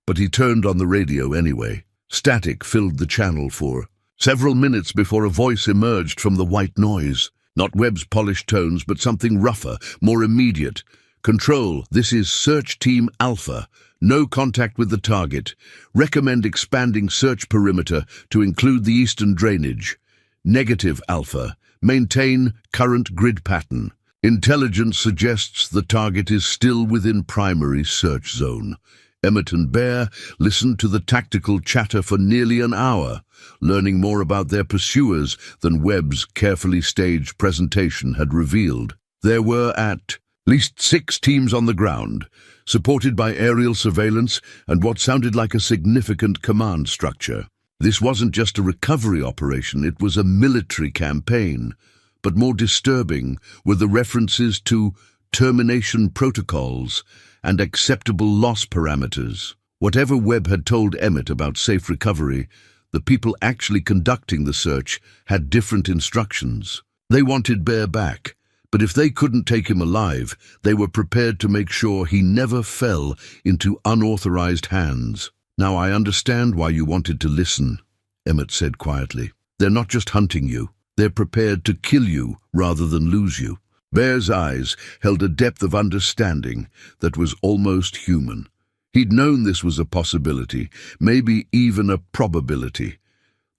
S1: but he turned on the radio anyway. Static filled the channel for several minutes before a voice emerged from the white noise. Not Webb's polished tones, but something rougher, more immediate. "Control, this is Search Team Alpha. No contact with the target. Recommend expanding search perimeter to include the eastern drainage. Negative, Alpha. Maintain current grid pattern. Intelligence suggests the target is still within primary search zone." Emmett and Bear listened to the tactical chatter for nearly an hour, learning more about their pursuers than Webb's carefully staged presentation had revealed. There were at least 6 teams on the ground, supported by aerial surveillance and what sounded like a significant command structure. This wasn't just a recovery operation, it was a military campaign. But more disturbing were the references to termination protocols and acceptable loss parameters. Whatever Webb had told Emmett about safe recovery, the people actually conducting the search had different instructions. They wanted Bear back, But if they couldn't take him alive, they were prepared to make sure he never fell into unauthorized hands. "Now I understand why you wanted to listen," Emmett said quietly. "They're not just hunting you. They're prepared to kill you rather than lose you." Bear's eyes held a depth of understanding that was almost human. He'd known this was a possibility, maybe even a probability.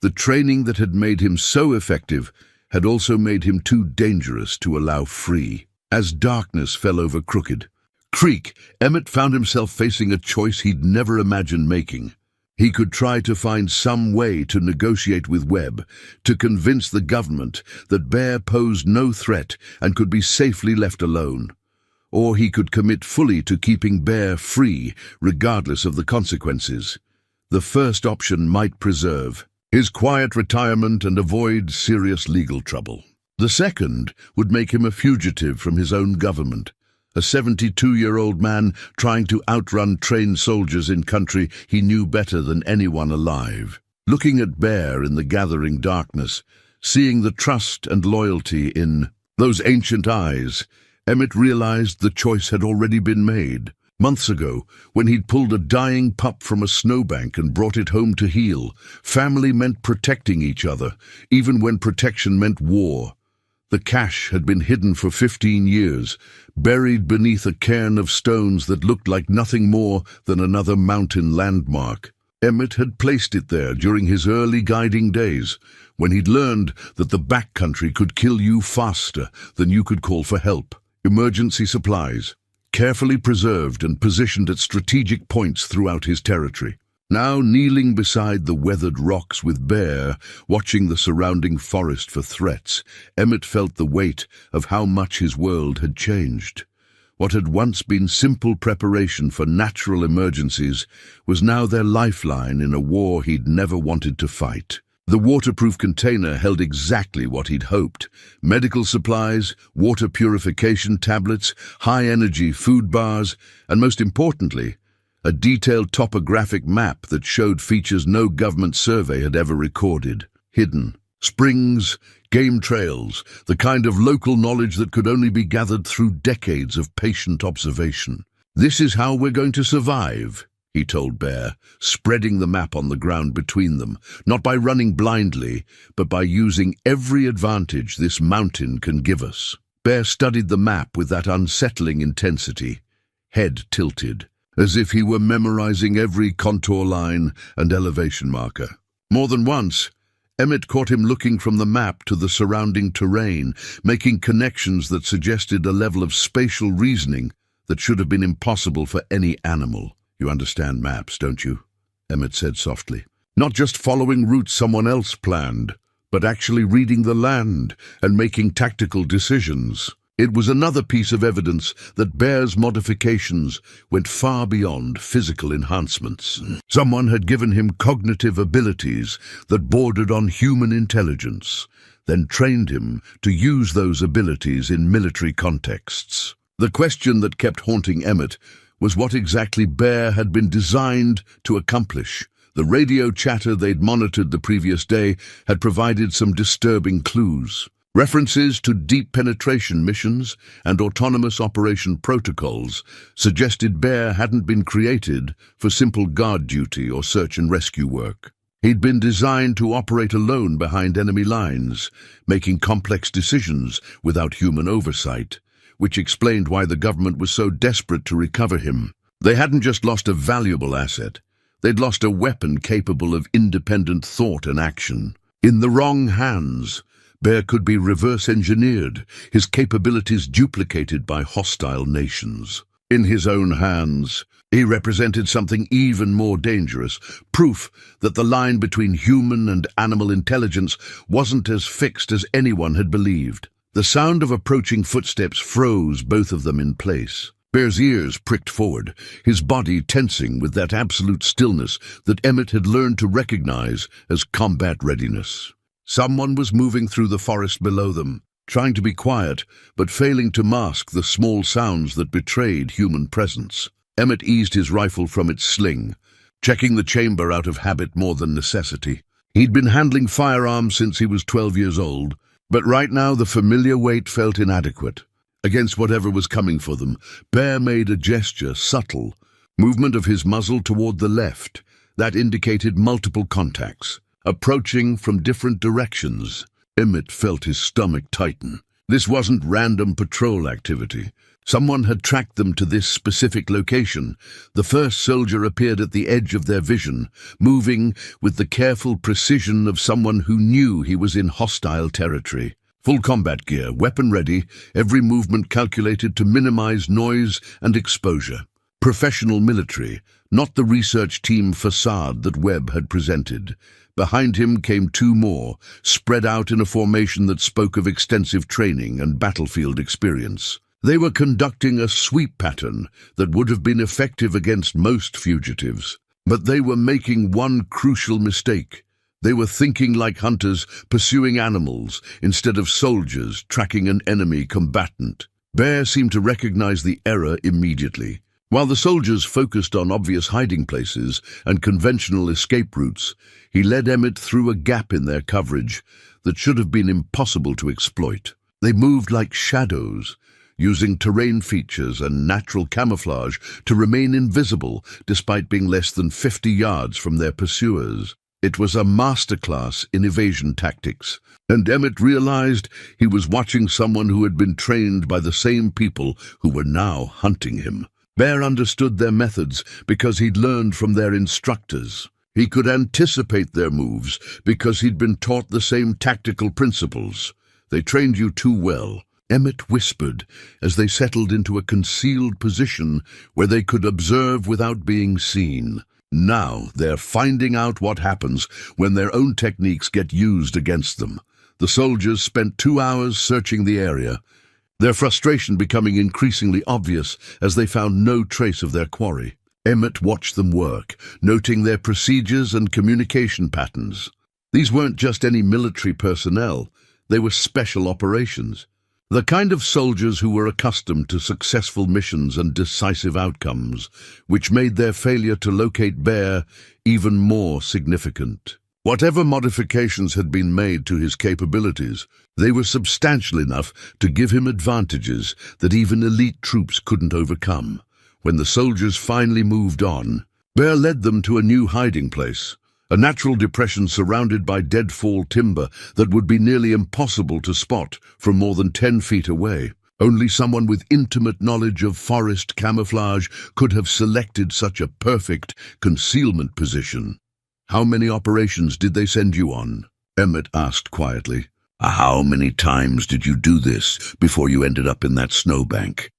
S1: The training that had made him so effective had also made him too dangerous to allow free. As darkness fell over Crooked Creek, Emmett found himself facing a choice he'd never imagined making. He could try to find some way to negotiate with Webb, to convince the government that Bear posed no threat and could be safely left alone. Or he could commit fully to keeping Bear free, regardless of the consequences. The first option might preserve his quiet retirement and avoid serious legal trouble. The second would make him a fugitive from his own government, a 72-year-old man trying to outrun trained soldiers in country he knew better than anyone alive. Looking at Bear in the gathering darkness, seeing the trust and loyalty in those ancient eyes, Emmett realized the choice had already been made. Months ago, when he'd pulled a dying pup from a snowbank and brought it home to heal, family meant protecting each other, even when protection meant war. The cache had been hidden for 15 years, buried beneath a cairn of stones that looked like nothing more than another mountain landmark. Emmett had placed it there during his early guiding days, when he'd learned that the backcountry could kill you faster than you could call for help. Emergency supplies, carefully preserved and positioned at strategic points throughout his territory. Now kneeling beside the weathered rocks with Bear, watching the surrounding forest for threats, Emmett felt the weight of how much his world had changed. What had once been simple preparation for natural emergencies was now their lifeline in a war he'd never wanted to fight. The waterproof container held exactly what he'd hoped: medical supplies, water purification tablets, high-energy food bars, and most importantly, a detailed topographic map that showed features no government survey had ever recorded. Hidden springs, game trails, the kind of local knowledge that could only be gathered through decades of patient observation. "This is how we're going to survive," he told Bear, spreading the map on the ground between them, not by running blindly, but by using every advantage this mountain can give us. Bear studied the map with that unsettling intensity, head tilted, as if he were memorizing every contour line and elevation marker. More than once, Emmett caught him looking from the map to the surrounding terrain, making connections that suggested a level of spatial reasoning that should have been impossible for any animal. "You understand maps, don't you?" Emmett said softly. "Not just following routes someone else planned, but actually reading the land and making tactical decisions." It was another piece of evidence that Bear's modifications went far beyond physical enhancements. Someone had given him cognitive abilities that bordered on human intelligence, then trained him to use those abilities in military contexts. The question that kept haunting Emmett was what exactly Bear had been designed to accomplish. The radio chatter they'd monitored the previous day had provided some disturbing clues. References to deep penetration missions and autonomous operation protocols suggested Bear hadn't been created for simple guard duty or search and rescue work. He'd been designed to operate alone behind enemy lines, making complex decisions without human oversight, which explained why the government was so desperate to recover him. They hadn't just lost a valuable asset, they'd lost a weapon capable of independent thought and action. In the wrong hands, Bear could be reverse-engineered, his capabilities duplicated by hostile nations. In his own hands, he represented something even more dangerous, proof that the line between human and animal intelligence wasn't as fixed as anyone had believed. The sound of approaching footsteps froze both of them in place. Bear's ears pricked forward, his body tensing with that absolute stillness that Emmett had learned to recognize as combat readiness. Someone was moving through the forest below them, trying to be quiet, but failing to mask the small sounds that betrayed human presence. Emmett eased his rifle from its sling, checking the chamber out of habit more than necessity. He'd been handling firearms since he was 12 years old, But right now the familiar weight felt inadequate. Against whatever was coming for them, Bear made a gesture, subtle, movement of his muzzle toward the left, that indicated multiple contacts, approaching from different directions. Emmett felt his stomach tighten. This wasn't random patrol activity. Someone had tracked them to this specific location. The first soldier appeared at the edge of their vision, moving with the careful precision of someone who knew he was in hostile territory. Full combat gear, weapon ready, every movement calculated to minimize noise and exposure. Professional military, not the research team facade that Webb had presented. Behind him came two more, spread out in a formation that spoke of extensive training and battlefield experience. They were conducting a sweep pattern that would have been effective against most fugitives. But they were making one crucial mistake. They were thinking like hunters, pursuing animals, instead of soldiers tracking an enemy combatant. Bear seemed to recognize the error immediately. While the soldiers focused on obvious hiding places and conventional escape routes, he led Emmett through a gap in their coverage that should have been impossible to exploit. They moved like shadows, using terrain features and natural camouflage to remain invisible despite being less than 50 yards from their pursuers. It was a masterclass in evasion tactics, and Emmett realized he was watching someone who had been trained by the same people who were now hunting him. Bear understood their methods because he'd learned from their instructors. He could anticipate their moves because he'd been taught the same tactical principles. They trained you too well, Emmett whispered as they settled into a concealed position where they could observe without being seen. Now they're finding out what happens when their own techniques get used against them. The soldiers spent 2 hours searching the area, their frustration becoming increasingly obvious as they found no trace of their quarry. Emmett watched them work, noting their procedures and communication patterns. These weren't just any military personnel, they were special operations. The kind of soldiers who were accustomed to successful missions and decisive outcomes, which made their failure to locate Bear even more significant. Whatever modifications had been made to his capabilities, they were substantial enough to give him advantages that even elite troops couldn't overcome. When the soldiers finally moved on, Bear led them to a new hiding place, a natural depression surrounded by deadfall timber that would be nearly impossible to spot from more than 10 feet away. Only someone with intimate knowledge of forest camouflage could have selected such a perfect concealment position. "How many operations did they send you on?" Emmett asked quietly. "How many times did you do this before you ended up in that snowbank?"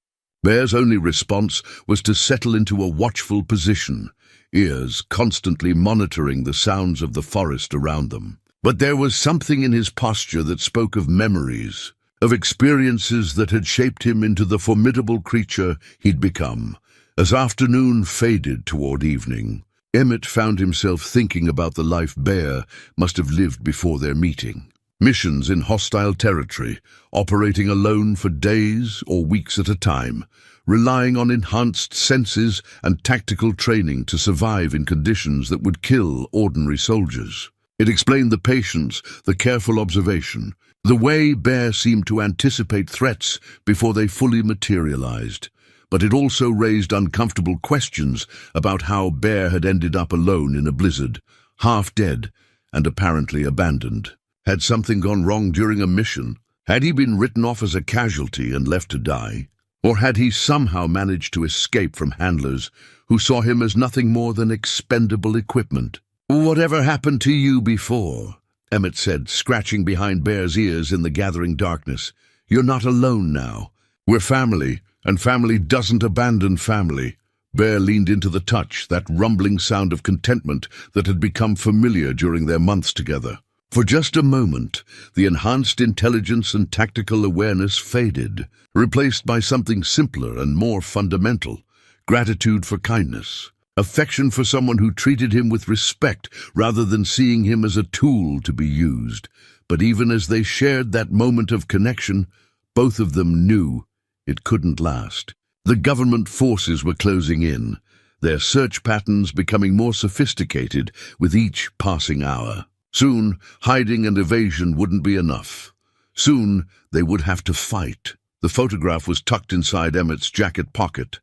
S1: Bear's only response was to settle into a watchful position, ears constantly monitoring the sounds of the forest around them. But there was something in his posture that spoke of memories, of experiences that had shaped him into the formidable creature he'd become. As afternoon faded toward evening, Emmett found himself thinking about the life Bear must have lived before their meeting. Missions in hostile territory, operating alone for days or weeks at a time, relying on enhanced senses and tactical training to survive in conditions that would kill ordinary soldiers. It explained the patience, the careful observation, the way Bear seemed to anticipate threats before they fully materialized. But it also raised uncomfortable questions about how Bear had ended up alone in a blizzard, half dead and apparently abandoned. Had something gone wrong during a mission? Had he been written off as a casualty and left to die? Or had he somehow managed to escape from handlers who saw him as nothing more than expendable equipment? "Whatever happened to you before?" Emmett said, scratching behind Bear's ears in the gathering darkness. "You're not alone now. We're family, and family doesn't abandon family." Bear leaned into the touch, that rumbling sound of contentment that had become familiar during their months together. For just a moment, the enhanced intelligence and tactical awareness faded, replaced by something simpler and more fundamental: gratitude for kindness, affection for someone who treated him with respect rather than seeing him as a tool to be used. But even as they shared that moment of connection, both of them knew it couldn't last. The government forces were closing in, their search patterns becoming more sophisticated with each passing hour. Soon, hiding and evasion wouldn't be enough. Soon, they would have to fight. The photograph was tucked inside Emmett's jacket pocket,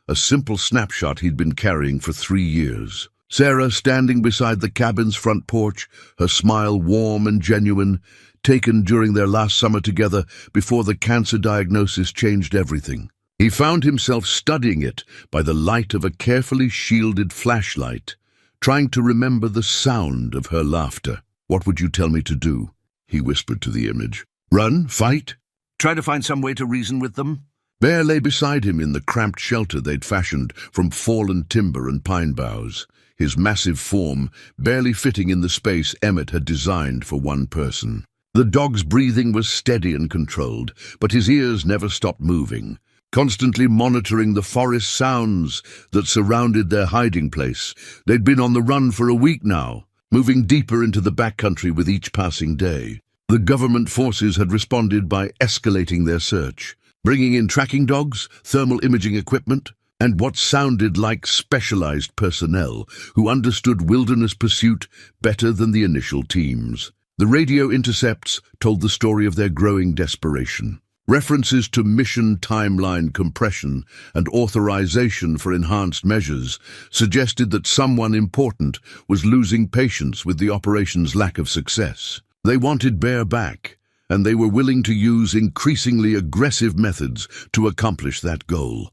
S1: a simple snapshot he'd been carrying for 3 years. Sarah, standing beside the cabin's front porch, her smile warm and genuine, taken during their last summer together before the cancer diagnosis changed everything. He found himself studying it by the light of a carefully shielded flashlight, trying to remember the sound of her laughter. "What would you tell me to do?" he whispered to the image. "Run? Fight? Try to find some way to reason with them?" Bear lay beside him in the cramped shelter they'd fashioned from fallen timber and pine boughs, his massive form barely fitting in the space Emmett had designed for one person. The dog's breathing was steady and controlled, but his ears never stopped moving, constantly monitoring the forest sounds that surrounded their hiding place. They'd been on the run for a week now, moving deeper into the backcountry with each passing day. The government forces had responded by escalating their search, bringing in tracking dogs, thermal imaging equipment, and what sounded like specialized personnel who understood wilderness pursuit better than the initial teams. The radio intercepts told the story of their growing desperation. References to mission timeline compression and authorization for enhanced measures suggested that someone important was losing patience with the operation's lack of success. They wanted Bear back, and they were willing to use increasingly aggressive methods to accomplish that goal.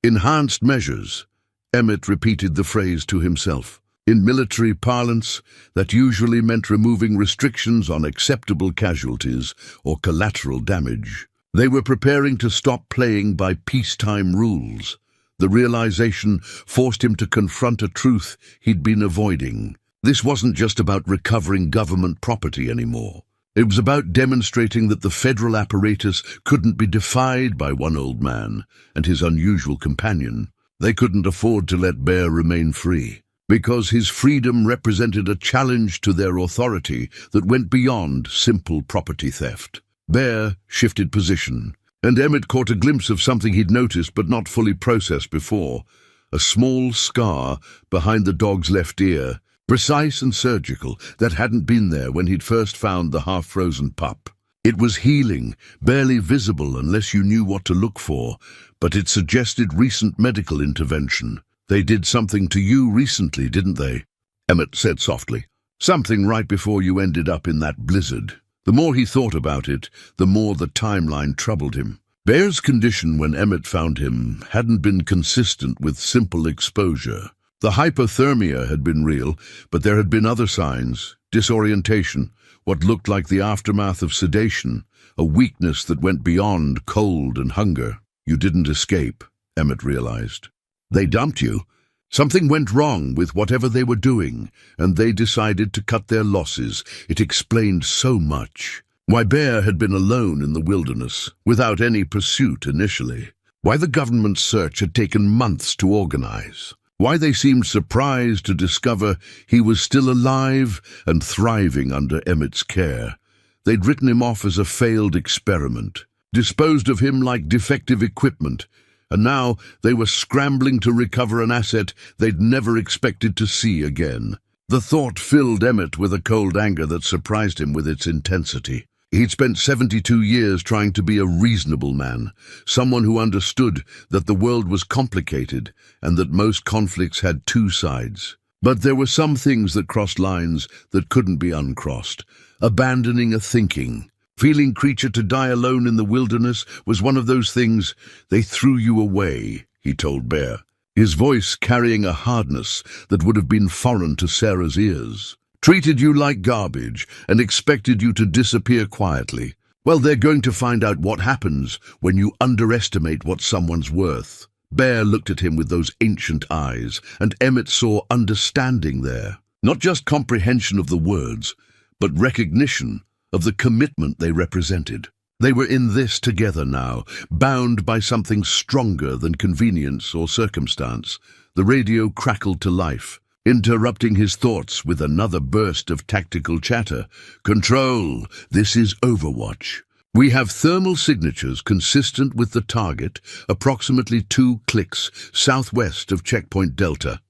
S1: Enhanced measures. Emmett repeated the phrase to himself. In military parlance, that usually meant removing restrictions on acceptable casualties or collateral damage. They were preparing to stop playing by peacetime rules. The realization forced him to confront a truth he'd been avoiding. This wasn't just about recovering government property anymore. It was about demonstrating that the federal apparatus couldn't be defied by one old man and his unusual companion. They couldn't afford to let Bear remain free, because his freedom represented a challenge to their authority that went beyond simple property theft. Bear shifted position, and Emmett caught a glimpse of something he'd noticed but not fully processed before. A small scar behind the dog's left ear, precise and surgical, that hadn't been there when he'd first found the half-frozen pup. It was healing, barely visible unless you knew what to look for, but it suggested recent medical intervention. "They did something to you recently, didn't they?" Emmett said softly. "Something right before you ended up in that blizzard." The more he thought about it, the more the timeline troubled him. Bear's condition when Emmett found him hadn't been consistent with simple exposure. The hypothermia had been real, but there had been other signs: disorientation, what looked like the aftermath of sedation, a weakness that went beyond cold and hunger. "You didn't escape," Emmett realized. "They dumped you. Something went wrong with whatever they were doing, and they decided to cut their losses." It explained so much. Why Bear had been alone in the wilderness, without any pursuit initially. Why the government's search had taken months to organize. Why they seemed surprised to discover he was still alive and thriving under Emmett's care. They'd written him off as a failed experiment, disposed of him like defective equipment, and now they were scrambling to recover an asset they'd never expected to see again. The thought filled Emmett with a cold anger that surprised him with its intensity. He'd spent 72 years trying to be a reasonable man, someone who understood that the world was complicated and that most conflicts had two sides. But there were some things that crossed lines that couldn't be uncrossed. Abandoning a thinking, feeling creature to die alone in the wilderness was one of those things. "They threw you away," he told Bear, his voice carrying a hardness that would have been foreign to Sarah's ears. "Treated you like garbage and expected you to disappear quietly. Well, they're going to find out what happens when you underestimate what someone's worth." Bear looked at him with those ancient eyes, and Emmett saw understanding there. Not just comprehension of the words, but recognition of the commitment they represented. They were in this together now, bound by something stronger than convenience or circumstance. The radio crackled to life, interrupting his thoughts with another burst of tactical chatter. "Control, this is Overwatch. We have thermal signatures consistent with the target, approximately 2 clicks southwest of Checkpoint Delta.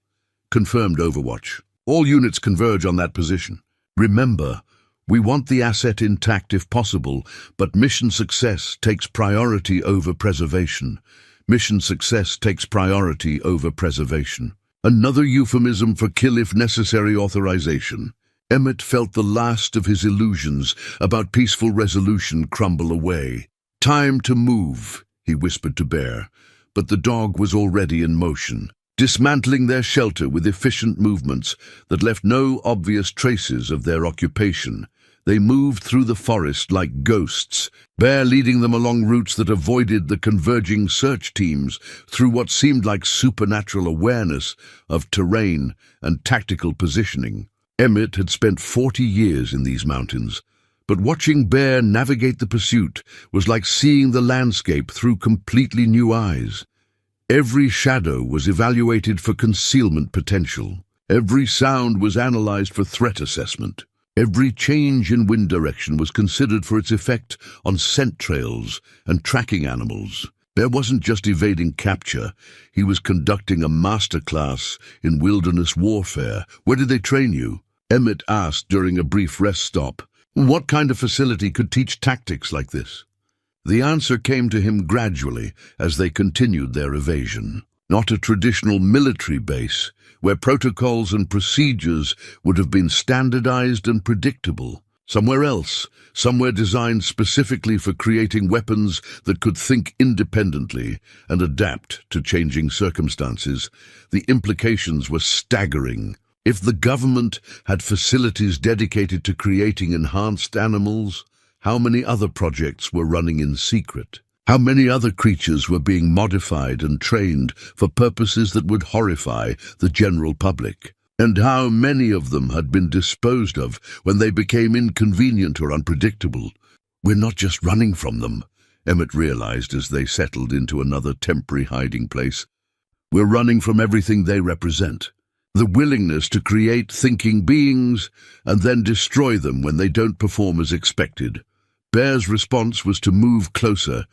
S1: Confirmed, Overwatch. All units converge on that position. Remember, We want the asset intact if possible, but mission success takes priority over preservation. Mission success takes priority over preservation. Another euphemism for kill if necessary authorization. Emmett felt the last of his illusions about peaceful resolution crumble away. "Time to move," he whispered to Bear, but the dog was already in motion, dismantling their shelter with efficient movements that left no obvious traces of their occupation. They moved through the forest like ghosts, Bear leading them along routes that avoided the converging search teams through what seemed like supernatural awareness of terrain and tactical positioning. Emmett had spent 40 years in these mountains, but watching Bear navigate the pursuit was like seeing the landscape through completely new eyes. Every shadow was evaluated for concealment potential. Every sound was analyzed for threat assessment. Every change in wind direction was considered for its effect on scent trails and tracking animals. Bear wasn't just evading capture, he was conducting a masterclass in wilderness warfare. "Where did they train you?" Emmett asked during a brief rest stop. What kind of facility could teach tactics like this? The answer came to him gradually as they continued their evasion. Not a traditional military base, where protocols and procedures would have been standardized and predictable. Somewhere else, somewhere designed specifically for creating weapons that could think independently and adapt to changing circumstances. The implications were staggering. If the government had facilities dedicated to creating enhanced animals, how many other projects were running in secret? How many other creatures were being modified and trained for purposes that would horrify the general public? And how many of them had been disposed of when they became inconvenient or unpredictable? "We're not just running from them," Emmett realized as they settled into another temporary hiding place. "We're running from everything they represent. The willingness to create thinking beings and then destroy them when they don't perform as expected." Bear's response was to move closer,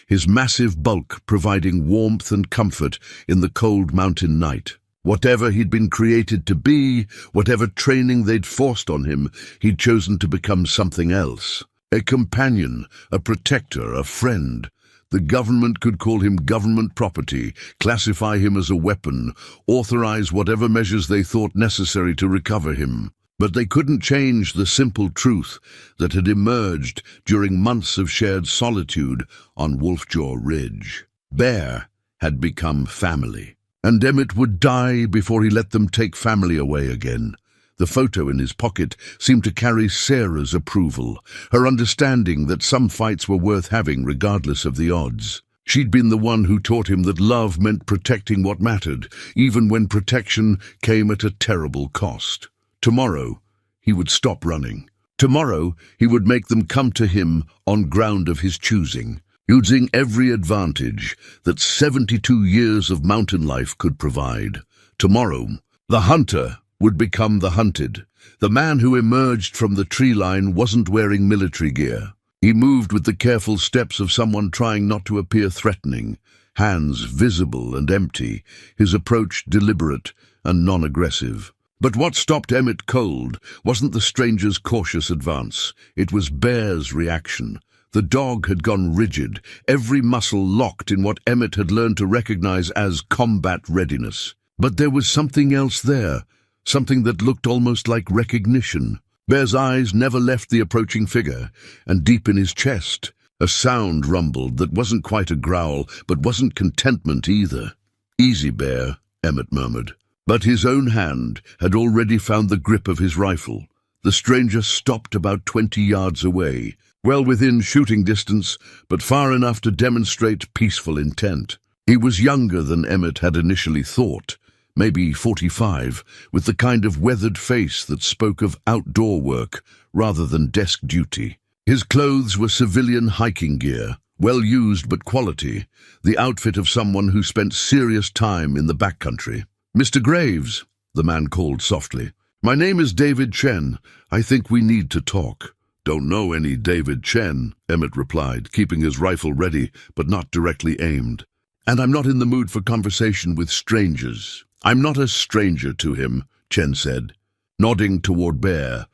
S1: his massive bulk providing warmth and comfort in the cold mountain night. Whatever he'd been created to be, whatever training they'd forced on him, he'd chosen to become something else. A companion, a protector, a friend. The government could call him government property, classify him as a weapon, authorize whatever measures they thought necessary to recover him. But they couldn't change the simple truth that had emerged during months of shared solitude on Wolfjaw Ridge. Bear had become family, and Emmett would die before he let them take family away again. The photo in his pocket seemed to carry Sarah's approval, her understanding that some fights were worth having regardless of the odds. She'd been the one who taught him that love meant protecting what mattered, even when protection came at a terrible cost. Tomorrow, he would stop running. Tomorrow, he would make them come to him on ground of his choosing, using every advantage that 72 years of mountain life could provide. Tomorrow, the hunter would become the hunted. The man who emerged from the tree line wasn't wearing military gear. He moved with the careful steps of someone trying not to appear threatening, hands visible and empty, his approach deliberate and non-aggressive. But what stopped Emmett cold wasn't the stranger's cautious advance. It was Bear's reaction. The dog had gone rigid, every muscle locked in what Emmett had learned to recognize as combat readiness. But there was something else there, something that looked almost like recognition. Bear's eyes never left the approaching figure, and deep in his chest, a sound rumbled that wasn't quite a growl, but wasn't contentment either. "Easy, Bear," Emmett murmured. But his own hand had already found the grip of his rifle. The stranger stopped about 20 yards away, well within shooting distance, but far enough to demonstrate peaceful intent. He was younger than Emmett had initially thought, maybe 45, with the kind of weathered face that spoke of outdoor work rather than desk duty. His clothes were civilian hiking gear, well used but quality, the outfit of someone who spent serious time in the backcountry. "Mr. Graves," the man called softly. "My name is David Chen. I think we need to talk." "Don't know any David Chen," Emmett replied, keeping his rifle ready but not directly aimed. "And I'm not in the mood for conversation with strangers." "I'm not a stranger to him," Chen said, nodding toward Bear.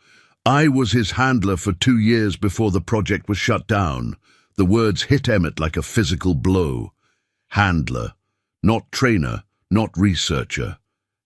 S1: I was his handler for 2 years before the project was shut down. The words hit Emmett like a physical blow. Handler. Not trainer, not researcher.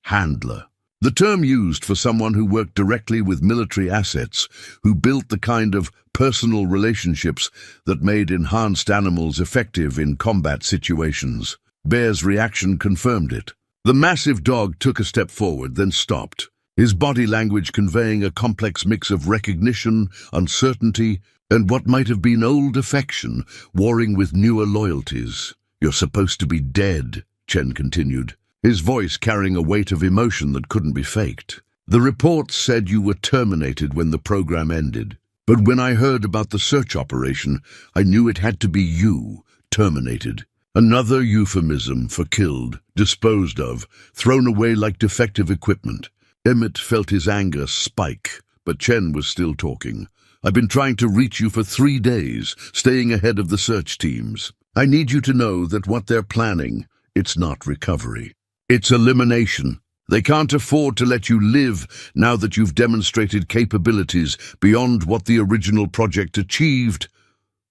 S1: Handler. The term used for someone who worked directly with military assets, who built the kind of personal relationships that made enhanced animals effective in combat situations. Bear's reaction confirmed it. The massive dog took a step forward, then stopped, his body language conveying a complex mix of recognition, uncertainty, and what might have been old affection warring with newer loyalties. "You're supposed to be dead," Chen continued, his voice carrying a weight of emotion that couldn't be faked. "The reports said you were terminated when the program ended. But when I heard about the search operation, I knew it had to be you, terminated. Another euphemism for killed, disposed of, thrown away like defective equipment." Emmett felt his anger spike, but Chen was still talking. "I've been trying to reach you for 3 days, staying ahead of the search teams. I need you to know that what they're planning, it's not recovery. It's elimination. They can't afford to let you live now that you've demonstrated capabilities beyond what the original project achieved."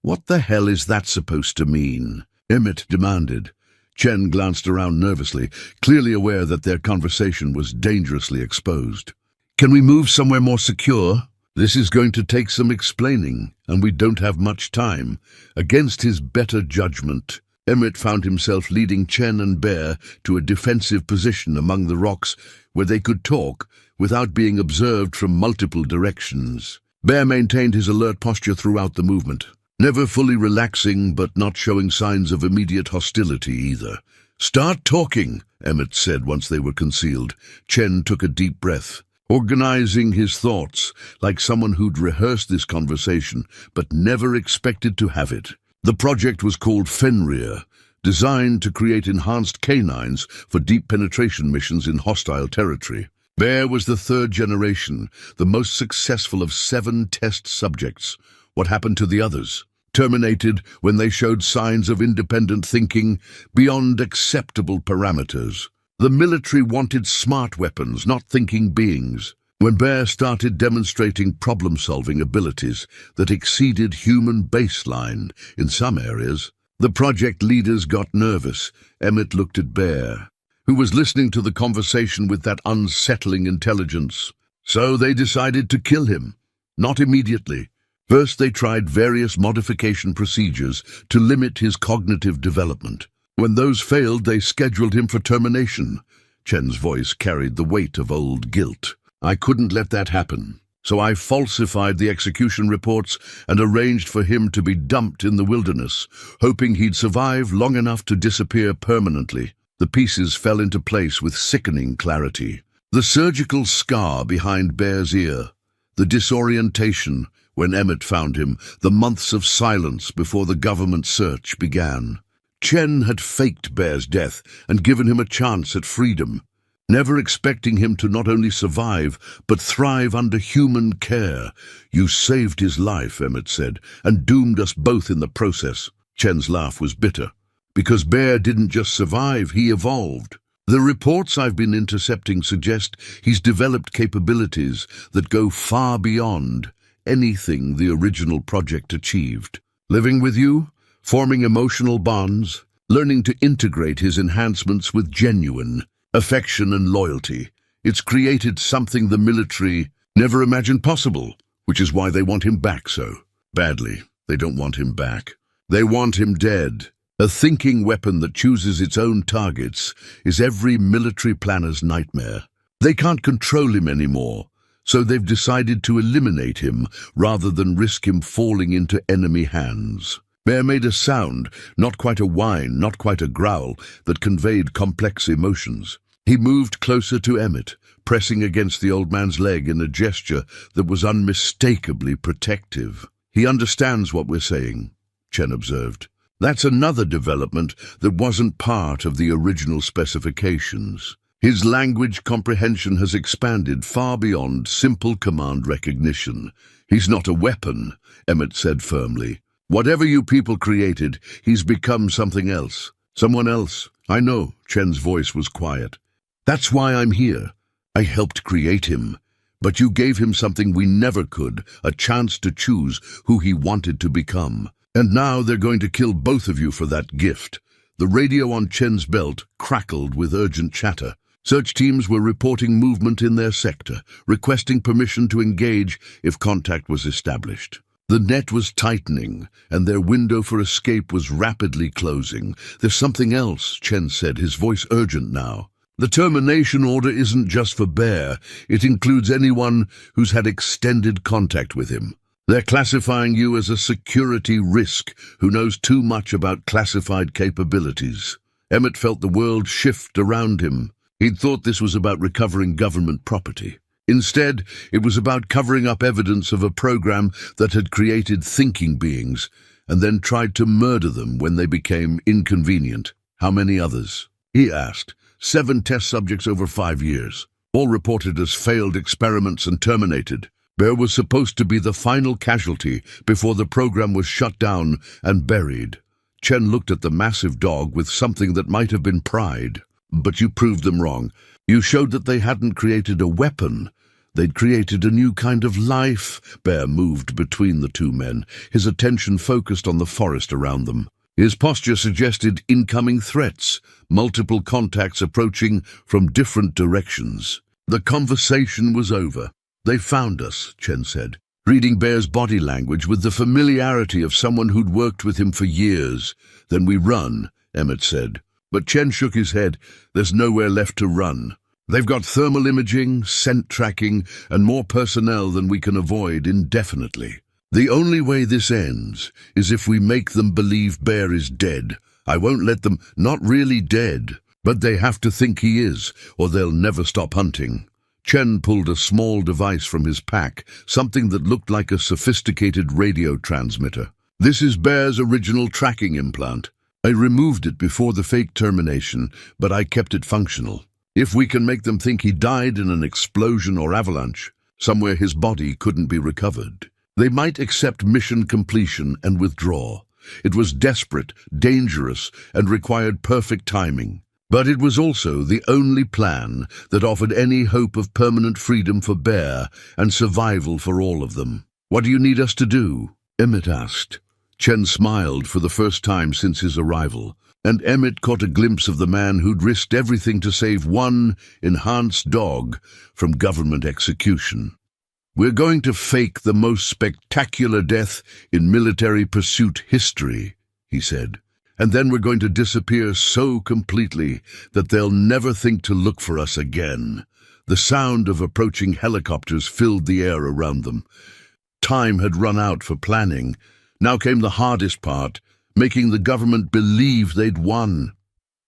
S1: "What the hell is that supposed to mean?" Emmett demanded. Chen glanced around nervously, clearly aware that their conversation was dangerously exposed. "Can we move somewhere more secure? This is going to take some explaining, and we don't have much time." Against his better judgment, Emmett found himself leading Chen and Bear to a defensive position among the rocks where they could talk without being observed from multiple directions. Bear maintained his alert posture throughout the movement, never fully relaxing but not showing signs of immediate hostility either. "Start talking," Emmett said once they were concealed. Chen took a deep breath, organizing his thoughts like someone who'd rehearsed this conversation but never expected to have it. The project was called Fenrir, designed to create enhanced canines for deep penetration missions in hostile territory. Bear was the 3rd generation, the most successful of 7 test subjects. What happened to the others? Terminated when they showed signs of independent thinking beyond acceptable parameters. The military wanted smart weapons, not thinking beings. When Bear started demonstrating problem-solving abilities that exceeded human baseline in some areas, the project leaders got nervous. Emmett looked at Bear, who was listening to the conversation with that unsettling intelligence. So they decided to kill him. Not immediately. First, they tried various modification procedures to limit his cognitive development. When those failed, they scheduled him for termination. Chen's voice carried the weight of old guilt. "I couldn't let that happen, so I falsified the execution reports and arranged for him to be dumped in the wilderness, hoping he'd survive long enough to disappear permanently." The pieces fell into place with sickening clarity. The surgical scar behind Bear's ear, the disorientation when Emmett found him, the months of silence before the government search began. Chen had faked Bear's death and given him a chance at freedom, never expecting him to not only survive, but thrive under human care. "You saved his life," Emmett said, "and doomed us both in the process." Chen's laugh was bitter. "Because Bear didn't just survive, he evolved. The reports I've been intercepting suggest he's developed capabilities that go far beyond anything the original project achieved. Living with you, forming emotional bonds, learning to integrate his enhancements with genuine affection and loyalty. It's created something the military never imagined possible, which is why they want him back so badly." "They don't want him back. They want him dead." A thinking weapon that chooses its own targets is every military planner's nightmare. They can't control him anymore, so they've decided to eliminate him rather than risk him falling into enemy hands. Bear made a sound, not quite a whine, not quite a growl, that conveyed complex emotions. He moved closer to Emmett, pressing against the old man's leg in a gesture that was unmistakably protective. "He understands what we're saying," Chen observed. "That's another development that wasn't part of the original specifications. His language comprehension has expanded far beyond simple command recognition. He's not a weapon," Emmett said firmly. "Whatever you people created, he's become something else. Someone else." "I know," Chen's voice was quiet. "That's why I'm here. I helped create him. But you gave him something we never could, a chance to choose who he wanted to become. And now they're going to kill both of you for that gift." The radio on Chen's belt crackled with urgent chatter. Search teams were reporting movement in their sector, requesting permission to engage if contact was established. The net was tightening, and their window for escape was rapidly closing. "There's something else," Chen said, his voice urgent now. "The termination order isn't just for Bear. It includes anyone who's had extended contact with him. They're classifying you as a security risk who knows too much about classified capabilities." Emmett felt the world shift around him. He'd thought this was about recovering government property. Instead, it was about covering up evidence of a program that had created thinking beings and then tried to murder them when they became inconvenient. "How many others?" he asked. 7 test subjects over 5 years, all reported as failed experiments and terminated. Bear was supposed to be the final casualty before the program was shut down and buried. Chen looked at the massive dog with something that might have been pride. "But you proved them wrong. You showed that they hadn't created a weapon. They'd created a new kind of life." Bear moved between the two men, his attention focused on the forest around them. His posture suggested incoming threats, multiple contacts approaching from different directions. The conversation was over. "They found us," Chen said, reading Bear's body language with the familiarity of someone who'd worked with him for years. "Then we run," Emmett said. But Chen shook his head. "There's nowhere left to run. They've got thermal imaging, scent tracking, and more personnel than we can avoid indefinitely. The only way this ends is if we make them believe Bear is dead. I won't let them, not really dead, but they have to think he is, or they'll never stop hunting." Chen pulled a small device from his pack, something that looked like a sophisticated radio transmitter. "This is Bear's original tracking implant. I removed it before the fake termination, but I kept it functional. If we can make them think he died in an explosion or avalanche, somewhere his body couldn't be recovered, they might accept mission completion and withdraw. It was desperate, dangerous, and required perfect timing. But it was also the only plan that offered any hope of permanent freedom for Bear and survival for all of them." "What do you need us to do?" Emmett asked. Chen smiled for the first time since his arrival, and Emmett caught a glimpse of the man who'd risked everything to save one enhanced dog from government execution. "We're going to fake the most spectacular death in military pursuit history," he said. "And then we're going to disappear so completely that they'll never think to look for us again." The sound of approaching helicopters filled the air around them. Time had run out for planning. Now came the hardest part, making the government believe they'd won.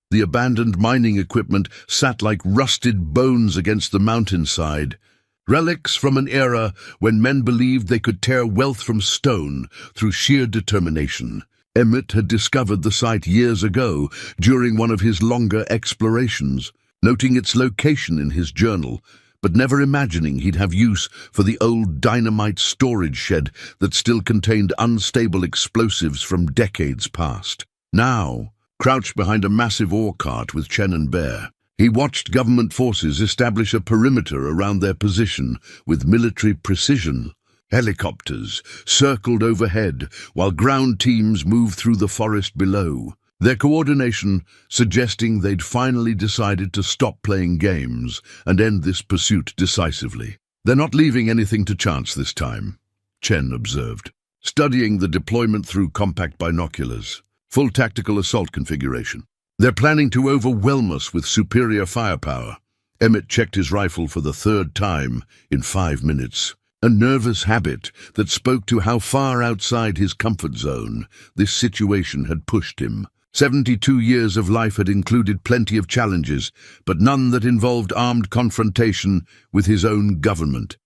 S1: The abandoned mining equipment sat like rusted bones against the mountainside, relics from an era when men believed they could tear wealth from stone through sheer determination. Emmett had discovered the site years ago during one of his longer explorations, noting its location in his journal, but never imagining he'd have use for the old dynamite storage shed that still contained unstable explosives from decades past. Now, crouched behind a massive ore cart with Chen and Bear, he watched government forces establish a perimeter around their position with military precision. Helicopters circled overhead while ground teams moved through the forest below, their coordination suggesting they'd finally decided to stop playing games and end this pursuit decisively. "They're not leaving anything to chance this time," Chen observed, studying the deployment through compact binoculars. "Full tactical assault configuration. They're planning to overwhelm us with superior firepower." Emmett checked his rifle for the 3rd time in 5 minutes. A nervous habit that spoke to how far outside his comfort zone this situation had pushed him. 72 years of life had included plenty of challenges, but none that involved armed confrontation with his own government.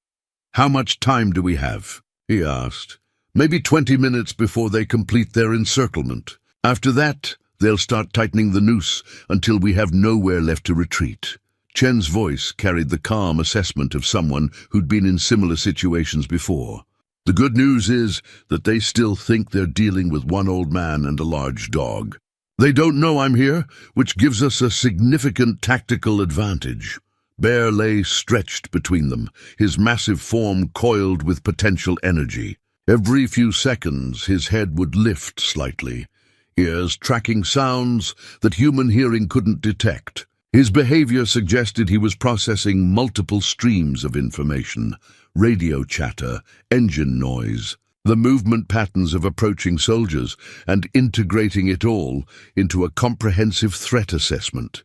S1: "How much time do we have?" he asked. "Maybe 20 minutes before they complete their encirclement. After that, they'll start tightening the noose until we have nowhere left to retreat." Chen's voice carried the calm assessment of someone who'd been in similar situations before. "The good news is that they still think they're dealing with one old man and a large dog. They don't know I'm here, which gives us a significant tactical advantage. Bear lay stretched between them, his massive form coiled with potential energy. Every few seconds, his head would lift slightly, ears tracking sounds that human hearing couldn't detect. His behavior suggested he was processing multiple streams of information: radio chatter, engine noise, the movement patterns of approaching soldiers, and integrating it all into a comprehensive threat assessment.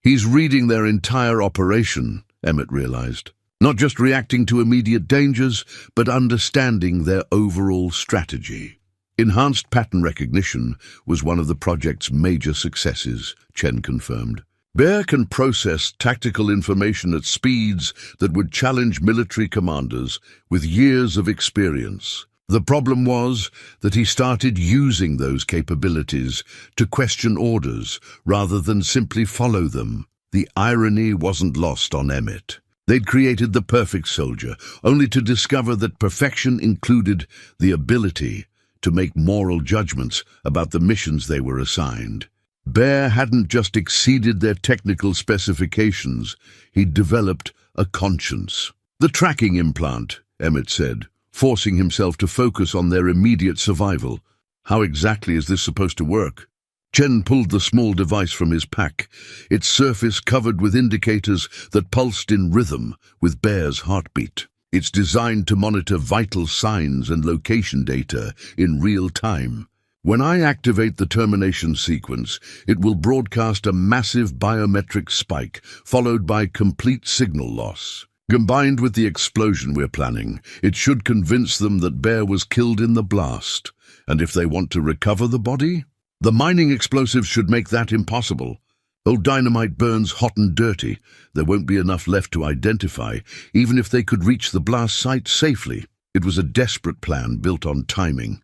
S1: He's reading their entire operation, Emmett realized. Not just reacting to immediate dangers, but understanding their overall strategy. Enhanced pattern recognition was one of the project's major successes, Chen confirmed. Bear can process tactical information at speeds that would challenge military commanders with years of experience. The problem was that he started using those capabilities to question orders rather than simply follow them. The irony wasn't lost on Emmett. They'd created the perfect soldier, only to discover that perfection included the ability to make moral judgments about the missions they were assigned. Bear hadn't just exceeded their technical specifications, he'd developed a conscience. The tracking implant, Emmett said, forcing himself to focus on their immediate survival. How exactly is this supposed to work? Chen pulled the small device from his pack, its surface covered with indicators that pulsed in rhythm with Bear's heartbeat. It's designed to monitor vital signs and location data in real time. When I activate the termination sequence, it will broadcast a massive biometric spike, followed by complete signal loss. Combined with the explosion we're planning, it should convince them that Bear was killed in the blast. And if they want to recover the body? The mining explosives should make that impossible. Old dynamite burns hot and dirty. There won't be enough left to identify, even if they could reach the blast site safely. It was a desperate plan built on timing,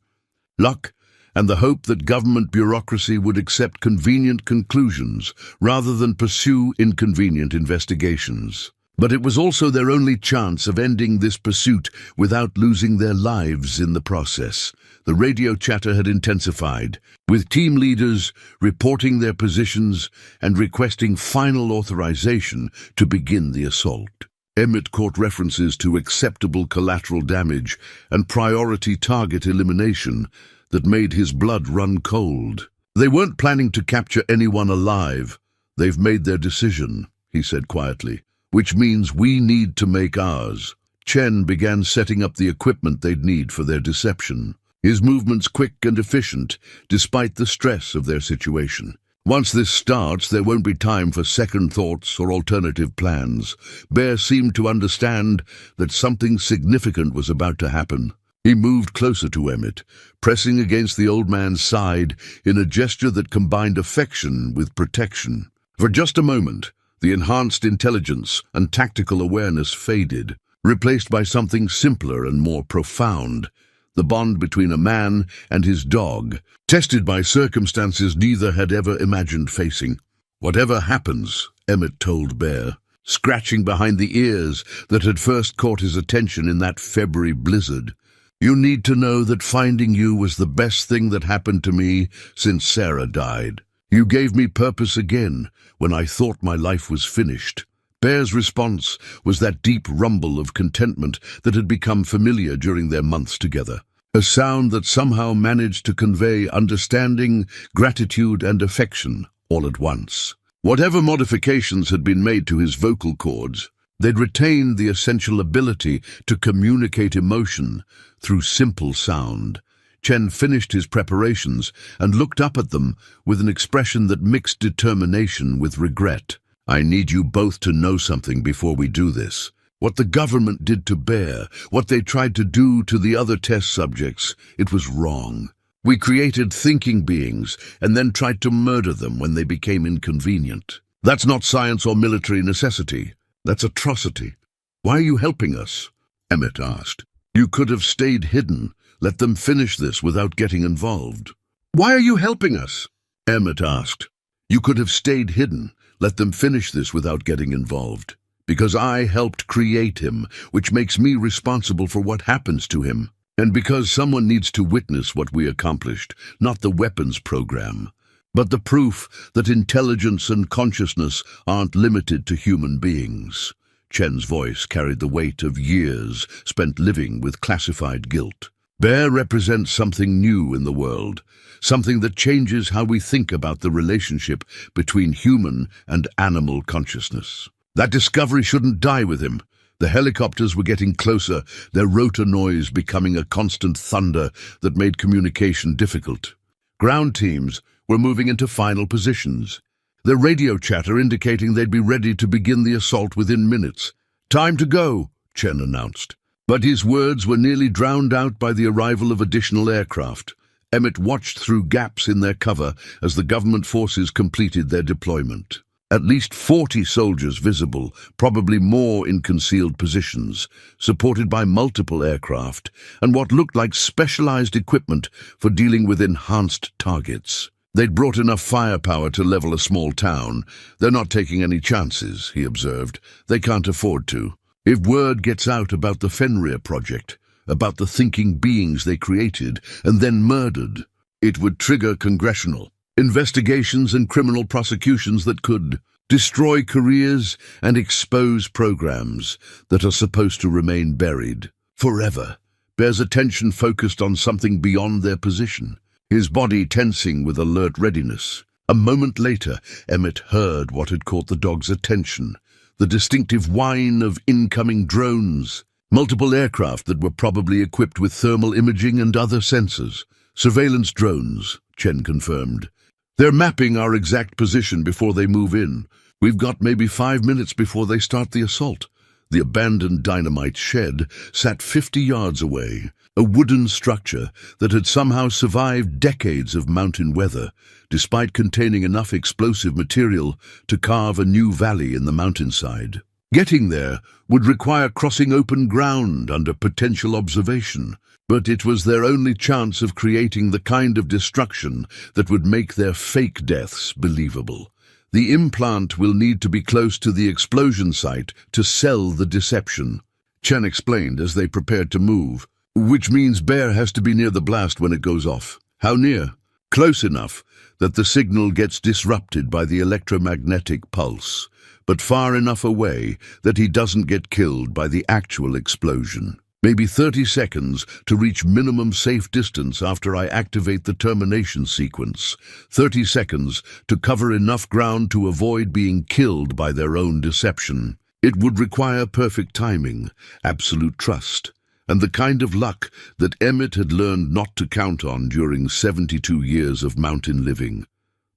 S1: luck, and the hope that government bureaucracy would accept convenient conclusions rather than pursue inconvenient investigations. But it was also their only chance of ending this pursuit without losing their lives in the process. The radio chatter had intensified, with team leaders reporting their positions and requesting final authorization to begin the assault. Emmett caught references to acceptable collateral damage and priority target elimination that made his blood run cold. They weren't planning to capture anyone alive. They've made their decision, he said quietly, which means we need to make ours. Chen began setting up the equipment they'd need for their deception. His movements quick and efficient, despite the stress of their situation. Once this starts, there won't be time for second thoughts or alternative plans. Bear seemed to understand that something significant was about to happen. He moved closer to Emmett, pressing against the old man's side in a gesture that combined affection with protection. For just a moment, the enhanced intelligence and tactical awareness faded, replaced by something simpler and more profound. The bond between a man and his dog, tested by circumstances neither had ever imagined facing. Whatever happens, Emmett told Bear, scratching behind the ears that had first caught his attention in that February blizzard. You need to know that finding you was the best thing that happened to me since Sarah died. You gave me purpose again when I thought my life was finished. Bear's response was that deep rumble of contentment that had become familiar during their months together, a sound that somehow managed to convey understanding, gratitude, and affection all at once. Whatever modifications had been made to his vocal cords, they'd retained the essential ability to communicate emotion through simple sound. Chen finished his preparations and looked up at them with an expression that mixed determination with regret. I need you both to know something before we do this. What the government did to Bear, what they tried to do to the other test subjects, it was wrong. We created thinking beings and then tried to murder them when they became inconvenient. That's not science or military necessity. That's atrocity. Why are you helping us? Emmett asked. You could have stayed hidden. Let them finish this without getting involved. Why are you helping us? Emmett asked. You could have stayed hidden. Let them finish this without getting involved. Because I helped create him, which makes me responsible for what happens to him. And because someone needs to witness what we accomplished, not the weapons program. but the proof that intelligence and consciousness aren't limited to human beings. Chen's voice carried the weight of years spent living with classified guilt. Bear represents something new in the world, something that changes how we think about the relationship between human and animal consciousness. That discovery shouldn't die with him. The helicopters were getting closer, their rotor noise becoming a constant thunder that made communication difficult. Ground teams were moving into final positions, their radio chatter indicating they'd be ready to begin the assault within minutes. "Time to go," Chen announced. But his words were nearly drowned out by the arrival of additional aircraft. Emmett watched through gaps in their cover as the government forces completed their deployment. At least 40 soldiers visible, probably more in concealed positions, supported by multiple aircraft and what looked like specialized equipment for dealing with enhanced targets. They'd brought enough firepower to level a small town. "They're not taking any chances," he observed. "They can't afford to. If word gets out about the Fenrir project, about the thinking beings they created and then murdered, it would trigger congressional investigations and criminal prosecutions that could destroy careers and expose programs that are supposed to remain buried forever." Bear's attention focused on something beyond their position, his body tensing with alert readiness. A moment later, Emmett heard what had caught the dog's attention. The distinctive whine of incoming drones. Multiple aircraft that were probably equipped with thermal imaging and other sensors. "Surveillance drones," Chen confirmed. "They're mapping our exact position before they move in. We've got maybe 5 minutes before they start the assault." The abandoned dynamite shed sat 50 yards away, a wooden structure that had somehow survived decades of mountain weather, despite containing enough explosive material to carve a new valley in the mountainside. Getting there would require crossing open ground under potential observation, but it was their only chance of creating the kind of destruction that would make their fake deaths believable. "The implant will need to be close to the explosion site to sell the deception," Chen explained as they prepared to move. "Which means Bear has to be near the blast when it goes off." "How near?" "Close enough that the signal gets disrupted by the electromagnetic pulse, but far enough away that he doesn't get killed by the actual explosion. Maybe 30 seconds to reach minimum safe distance after I activate the termination sequence. 30 seconds to cover enough ground to avoid being killed by their own deception. It would require perfect timing, absolute trust, and the kind of luck that Emmett had learned not to count on during 72 years of mountain living.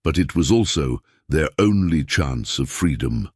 S1: But it was also their only chance of freedom.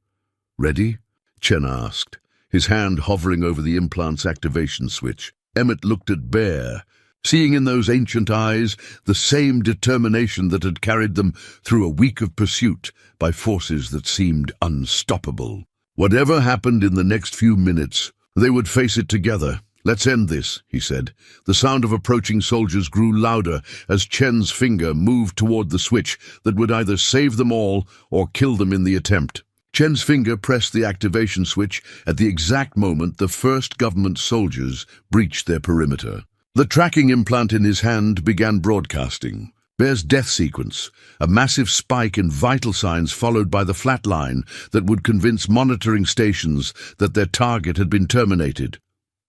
S1: "Ready?" Chen asked, his hand hovering over the implant's activation switch. Emmett looked at Bear, seeing in those ancient eyes the same determination that had carried them through a week of pursuit by forces that seemed unstoppable. Whatever happened in the next few minutes, they would face it together. "Let's end this," he said. The sound of approaching soldiers grew louder as Chen's finger moved toward the switch that would either save them all or kill them in the attempt. Chen's finger pressed the activation switch at the exact moment the first government soldiers breached their perimeter. The tracking implant in his hand began broadcasting. Bear's death sequence, a massive spike in vital signs followed by the flat line that would convince monitoring stations that their target had been terminated.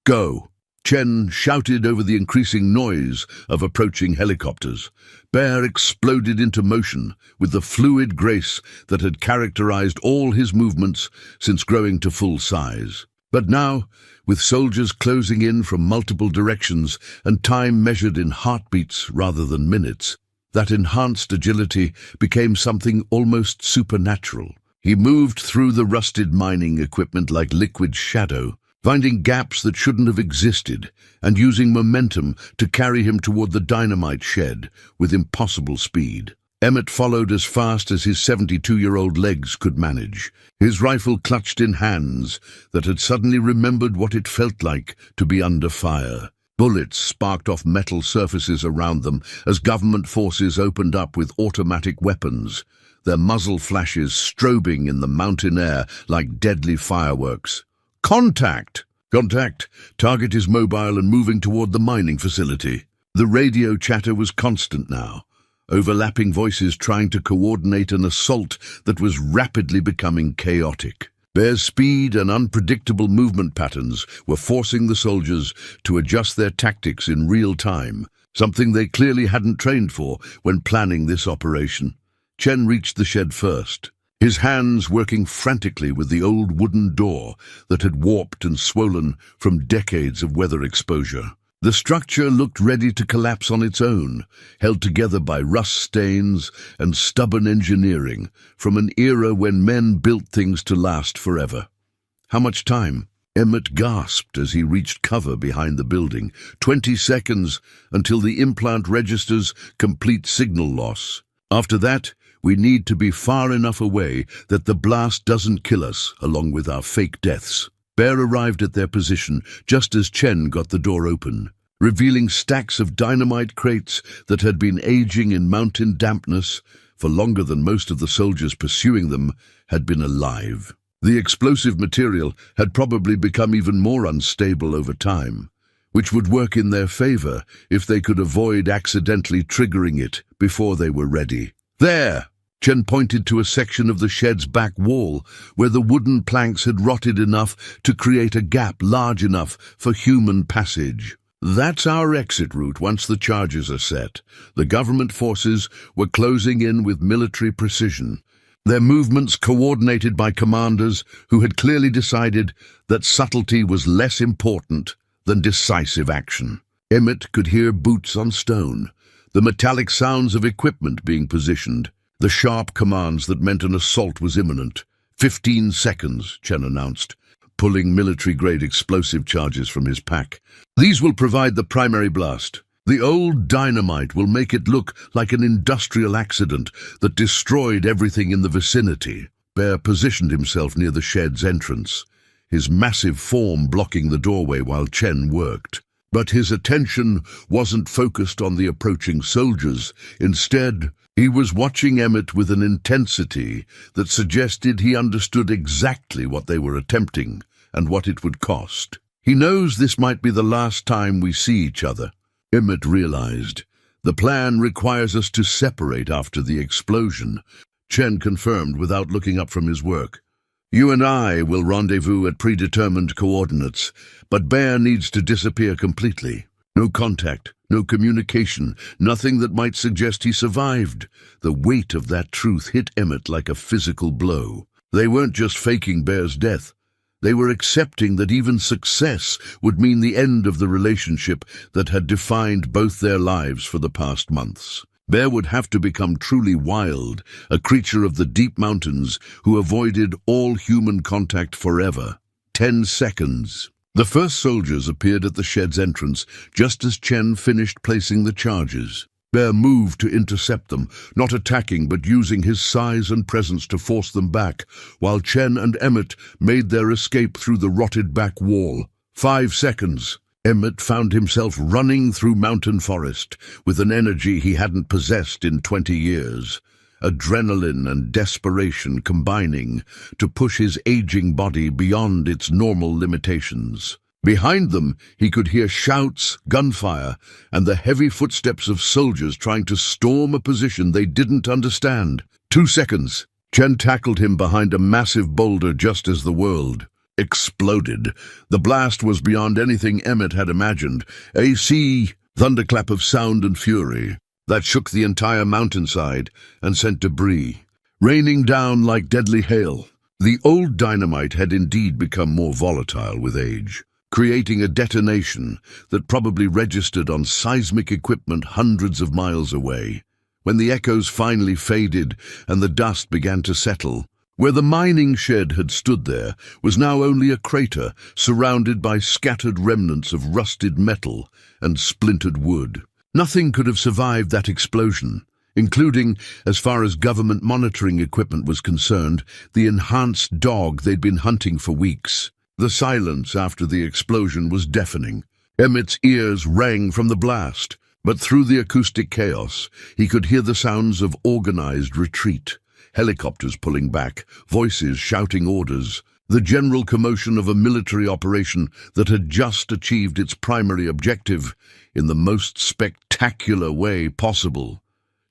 S1: "Go!" Chen shouted over the increasing noise of approaching helicopters. Bear exploded into motion with the fluid grace that had characterized all his movements since growing to full size. But now, with soldiers closing in from multiple directions and time measured in heartbeats rather than minutes, that enhanced agility became something almost supernatural. He moved through the rusted mining equipment like liquid shadow, finding gaps that shouldn't have existed and using momentum to carry him toward the dynamite shed with impossible speed. Emmett followed as fast as his 72-year-old legs could manage, his rifle clutched in hands that had suddenly remembered what it felt like to be under fire. Bullets sparked off metal surfaces around them as government forces opened up with automatic weapons, their muzzle flashes strobing in the mountain air like deadly fireworks. "Contact! Contact! Target is mobile and moving toward the mining facility." The radio chatter was constant now. overlapping voices trying to coordinate an assault that was rapidly becoming chaotic. Bear's speed and unpredictable movement patterns were forcing the soldiers to adjust their tactics in real time, something they clearly hadn't trained for when planning this operation. Chen reached the shed first, his hands working frantically with the old wooden door that had warped and swollen from decades of weather exposure. The structure looked ready to collapse on its own, held together by rust stains and stubborn engineering from an era when men built things to last forever. How much time? Emmett gasped as he reached cover behind the building. 20 seconds until the implant registers complete signal loss. After that, we need to be far enough away that the blast doesn't kill us along with our fake deaths. Bear arrived at their position just as Chen got the door open, revealing stacks of dynamite crates that had been aging in mountain dampness for longer than most of the soldiers pursuing them had been alive. The explosive material had probably become even more unstable over time, which would work in their favor if they could avoid accidentally triggering it before they were ready. There! Chen pointed to a section of the shed's back wall where the wooden planks had rotted enough to create a gap large enough for human passage. That's our exit route once the charges are set. The government forces were closing in with military precision, their movements coordinated by commanders who had clearly decided that subtlety was less important than decisive action. Emmett could hear boots on stone, the metallic sounds of equipment being positioned, the sharp commands that meant an assault was imminent. 15 seconds, Chen announced, pulling military-grade explosive charges from his pack. These will provide the primary blast. The old dynamite will make it look like an industrial accident that destroyed everything in the vicinity. Bear positioned himself near the shed's entrance, his massive form blocking the doorway while Chen worked. But his attention wasn't focused on the approaching soldiers. Instead, he was watching Emmett with an intensity that suggested he understood exactly what they were attempting and what it would cost. He knows this might be the last time we see each other. Emmett realized. The plan requires us to separate after the explosion. Chen confirmed without looking up from his work. You and I will rendezvous at predetermined coordinates, but Bear needs to disappear completely. No contact, no communication, nothing that might suggest he survived. The weight of that truth hit Emmett like a physical blow. They weren't just faking Bear's death. They were accepting that even success would mean the end of the relationship that had defined both their lives for the past months. Bear would have to become truly wild, a creature of the deep mountains who avoided all human contact forever. 10 seconds. The first soldiers appeared at the shed's entrance just as Chen finished placing the charges. Bear moved to intercept them, not attacking but using his size and presence to force them back, while Chen and Emmett made their escape through the rotted back wall. 5 seconds. Emmett found himself running through mountain forest with an energy he hadn't possessed in 20 years. Adrenaline and desperation combining to push his aging body beyond its normal limitations. Behind them, he could hear shouts, gunfire, and the heavy footsteps of soldiers trying to storm a position they didn't understand. 2 seconds. Chen tackled him behind a massive boulder just as the world exploded. The blast was beyond anything Emmett had imagined. A thunderclap of sound and fury that shook the entire mountainside and sent debris raining down like deadly hail. The old dynamite had indeed become more volatile with age, creating a detonation that probably registered on seismic equipment hundreds of miles away. When the echoes finally faded and the dust began to settle, where the mining shed had stood there was now only a crater surrounded by scattered remnants of rusted metal and splintered wood. Nothing could have survived that explosion, including, as far as government monitoring equipment was concerned, the enhanced dog they'd been hunting for weeks. The silence after the explosion was deafening. Emmett's ears rang from the blast, but through the acoustic chaos, he could hear the sounds of organized retreat, helicopters pulling back, voices shouting orders, the general commotion of a military operation that had just achieved its primary objective in the most spectacular way possible.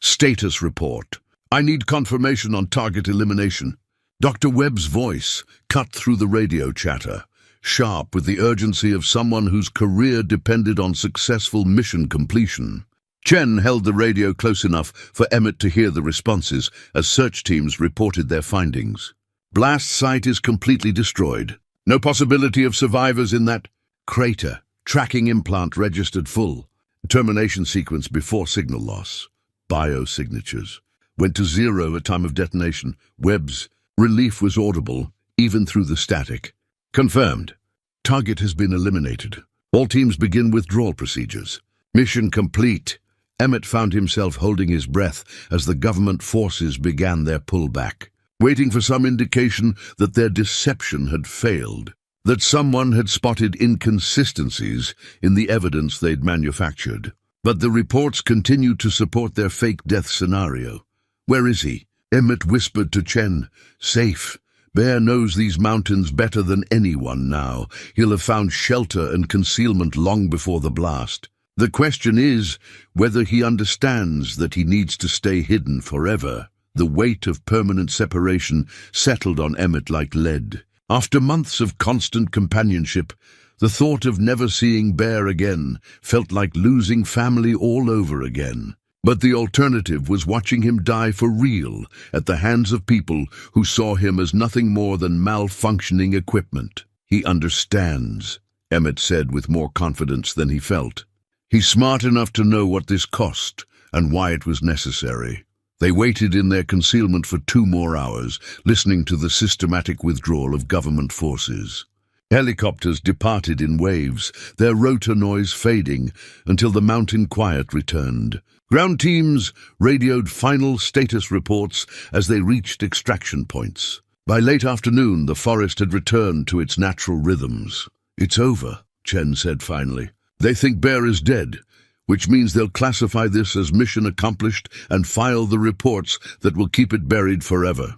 S1: Status report. I need confirmation on target elimination. Dr. Webb's voice cut through the radio chatter, sharp with the urgency of someone whose career depended on successful mission completion. Chen held the radio close enough for Emmett to hear the responses as search teams reported their findings. Blast site is completely destroyed. No possibility of survivors in that crater. Tracking implant registered full. Termination sequence before signal loss. Biosignatures. Went to 0 at time of detonation. Webb's relief was audible, even through the static. Confirmed. Target has been eliminated. All teams begin withdrawal procedures. Mission complete. Emmett found himself holding his breath as the government forces began their pullback, waiting for some indication that their deception had failed, that someone had spotted inconsistencies in the evidence they'd manufactured. But the reports continued to support their fake death scenario. Where is he? Emmett whispered to Chen. Safe. Bear knows these mountains better than anyone now. He'll have found shelter and concealment long before the blast. The question is whether he understands that he needs to stay hidden forever. The weight of permanent separation settled on Emmett like lead. After months of constant companionship, the thought of never seeing Bear again felt like losing family all over again. But the alternative was watching him die for real at the hands of people who saw him as nothing more than malfunctioning equipment. He understands, Emmett said with more confidence than he felt. He's smart enough to know what this cost and why it was necessary. They waited in their concealment for 2 more hours, listening to the systematic withdrawal of government forces. Helicopters departed in waves, their rotor noise fading until the mountain quiet returned. Ground teams radioed final status reports as they reached extraction points. By late afternoon, the forest had returned to its natural rhythms. It's over, Chen said finally. They think Bear is dead, which means they'll classify this as mission accomplished and file the reports that will keep it buried forever.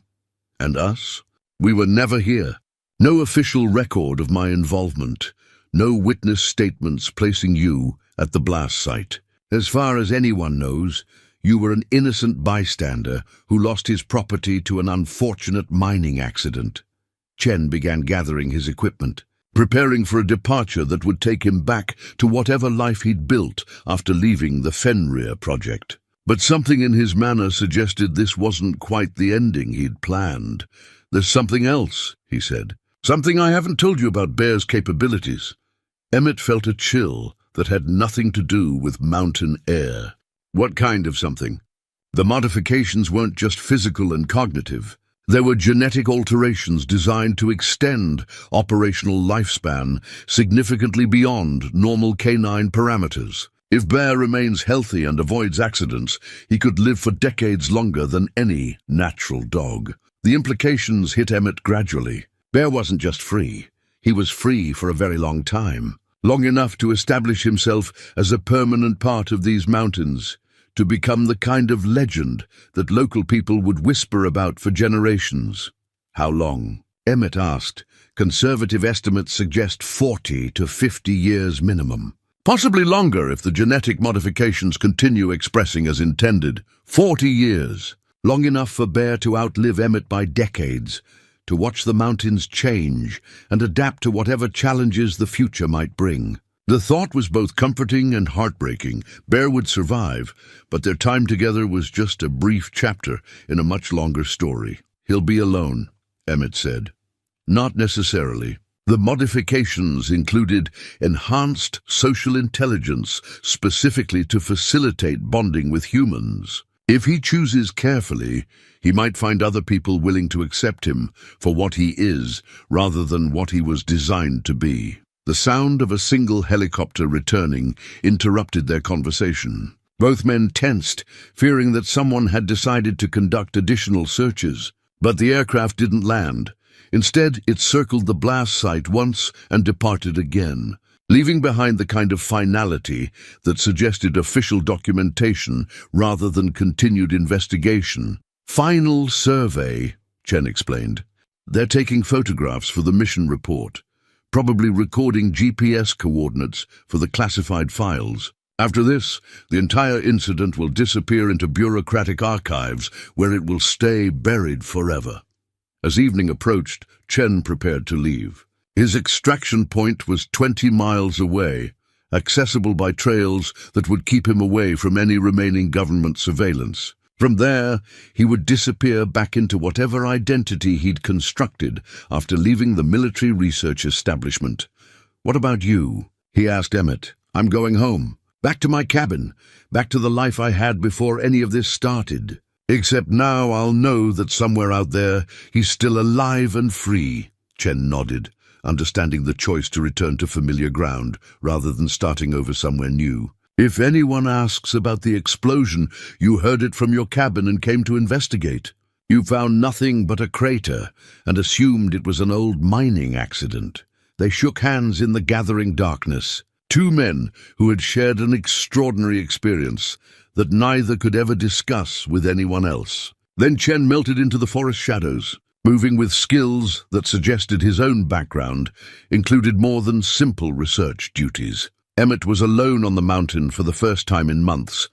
S1: And us? We were never here. No official record of my involvement. No witness statements placing you at the blast site. As far as anyone knows, you were an innocent bystander who lost his property to an unfortunate mining accident. Chen began gathering his equipment, preparing for a departure that would take him back to whatever life he'd built after leaving the Fenrir project. But something in his manner suggested this wasn't quite the ending he'd planned. There's something else, he said. Something I haven't told you about Bear's capabilities. Emmett felt a chill that had nothing to do with mountain air. What kind of something? The modifications weren't just physical and cognitive. There were genetic alterations designed to extend operational lifespan significantly beyond normal canine parameters. If Bear remains healthy and avoids accidents, he could live for decades longer than any natural dog. The implications hit Emmett gradually. Bear wasn't just free. He was free for a very long time. Long enough to establish himself as a permanent part of these mountains, to become the kind of legend that local people would whisper about for generations. How long? Emmett asked. Conservative estimates suggest 40 to 50 years minimum. Possibly longer if the genetic modifications continue expressing as intended. 40 years. Long enough for Bear to outlive Emmett by decades, to watch the mountains change and adapt to whatever challenges the future might bring. The thought was both comforting and heartbreaking. Bear would survive, but their time together was just a brief chapter in a much longer story. He'll be alone, Emmett said. Not necessarily. The modifications included enhanced social intelligence specifically to facilitate bonding with humans. If he chooses carefully, he might find other people willing to accept him for what he is rather than what he was designed to be. The sound of a single helicopter returning interrupted their conversation. Both men tensed, fearing that someone had decided to conduct additional searches. But the aircraft didn't land. Instead, it circled the blast site once and departed again, leaving behind the kind of finality that suggested official documentation rather than continued investigation. Final survey, Chen explained. They're taking photographs for the mission report, probably recording GPS coordinates for the classified files. After this, the entire incident will disappear into bureaucratic archives where it will stay buried forever. As evening approached, Chen prepared to leave. His extraction point was 20 miles away, accessible by trails that would keep him away from any remaining government surveillance. From there, he would disappear back into whatever identity he'd constructed after leaving the military research establishment. "What about you?" he asked Emmett. "I'm going home. Back to my cabin. Back to the life I had before any of this started. Except now I'll know that somewhere out there he's still alive and free." Chen nodded, understanding the choice to return to familiar ground rather than starting over somewhere new. "If anyone asks about the explosion, you heard it from your cabin and came to investigate. You found nothing but a crater and assumed it was an old mining accident." They shook hands in the gathering darkness. Two men who had shared an extraordinary experience that neither could ever discuss with anyone else. Then Chen melted into the forest shadows, moving with skills that suggested his own background included more than simple research duties. Emmett was alone on the mountain for the first time in months,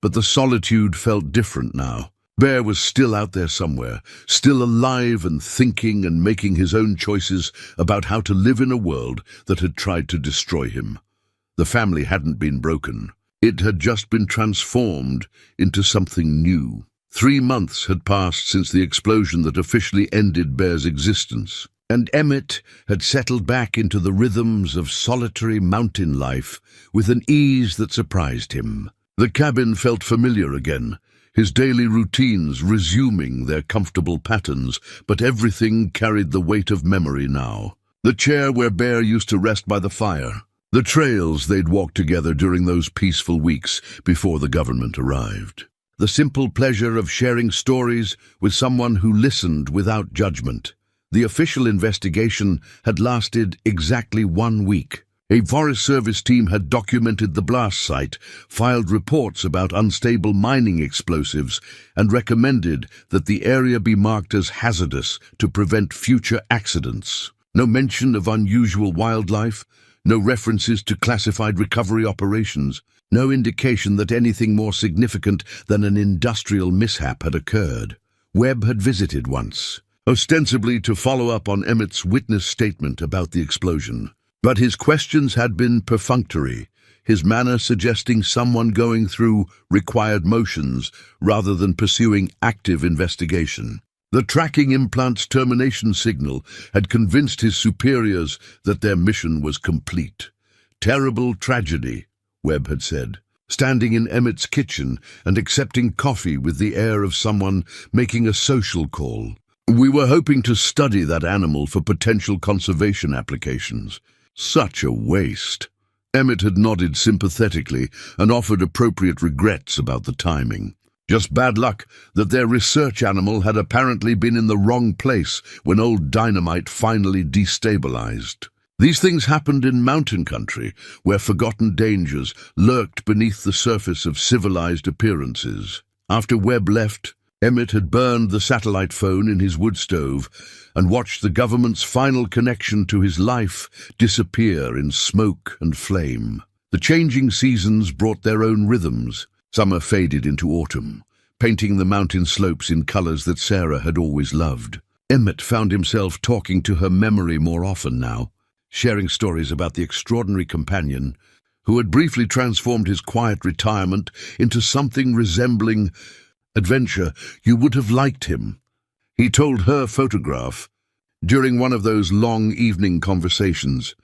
S1: but the solitude felt different now. Bear was still out there somewhere, still alive and thinking and making his own choices about how to live in a world that had tried to destroy him. The family hadn't been broken. It had just been transformed into something new. 3 months had passed since the explosion that officially ended Bear's existence, and Emmett had settled back into the rhythms of solitary mountain life with an ease that surprised him. The cabin felt familiar again, his daily routines resuming their comfortable patterns, but everything carried the weight of memory now. The chair where Bear used to rest by the fire, the trails they'd walked together during those peaceful weeks before the government arrived. The simple pleasure of sharing stories with someone who listened without judgment. The official investigation had lasted exactly 1 week. A Forest Service team had documented the blast site, filed reports about unstable mining explosives, and recommended that the area be marked as hazardous to prevent future accidents. No mention of unusual wildlife, no references to classified recovery operations, no indication that anything more significant than an industrial mishap had occurred. Webb had visited once, ostensibly to follow up on Emmett's witness statement about the explosion. But his questions had been perfunctory, his manner suggesting someone going through required motions rather than pursuing active investigation. The tracking implant's termination signal had convinced his superiors that their mission was complete. "Terrible tragedy," Webb had said, standing in Emmett's kitchen and accepting coffee with the air of someone making a social call. "We were hoping to study that animal for potential conservation applications. Such a waste." Emmett had nodded sympathetically and offered appropriate regrets about the timing. Just bad luck that their research animal had apparently been in the wrong place when old dynamite finally destabilized. These things happened in mountain country, where forgotten dangers lurked beneath the surface of civilized appearances. After Webb left, Emmett had burned the satellite phone in his wood stove and watched the government's final connection to his life disappear in smoke and flame. The changing seasons brought their own rhythms. Summer faded into autumn, painting the mountain slopes in colors that Sarah had always loved. Emmett found himself talking to her memory more often now, sharing stories about the extraordinary companion who had briefly transformed his quiet retirement into something resembling adventure. "You would have liked him," he told her photograph during one of those long evening conversations.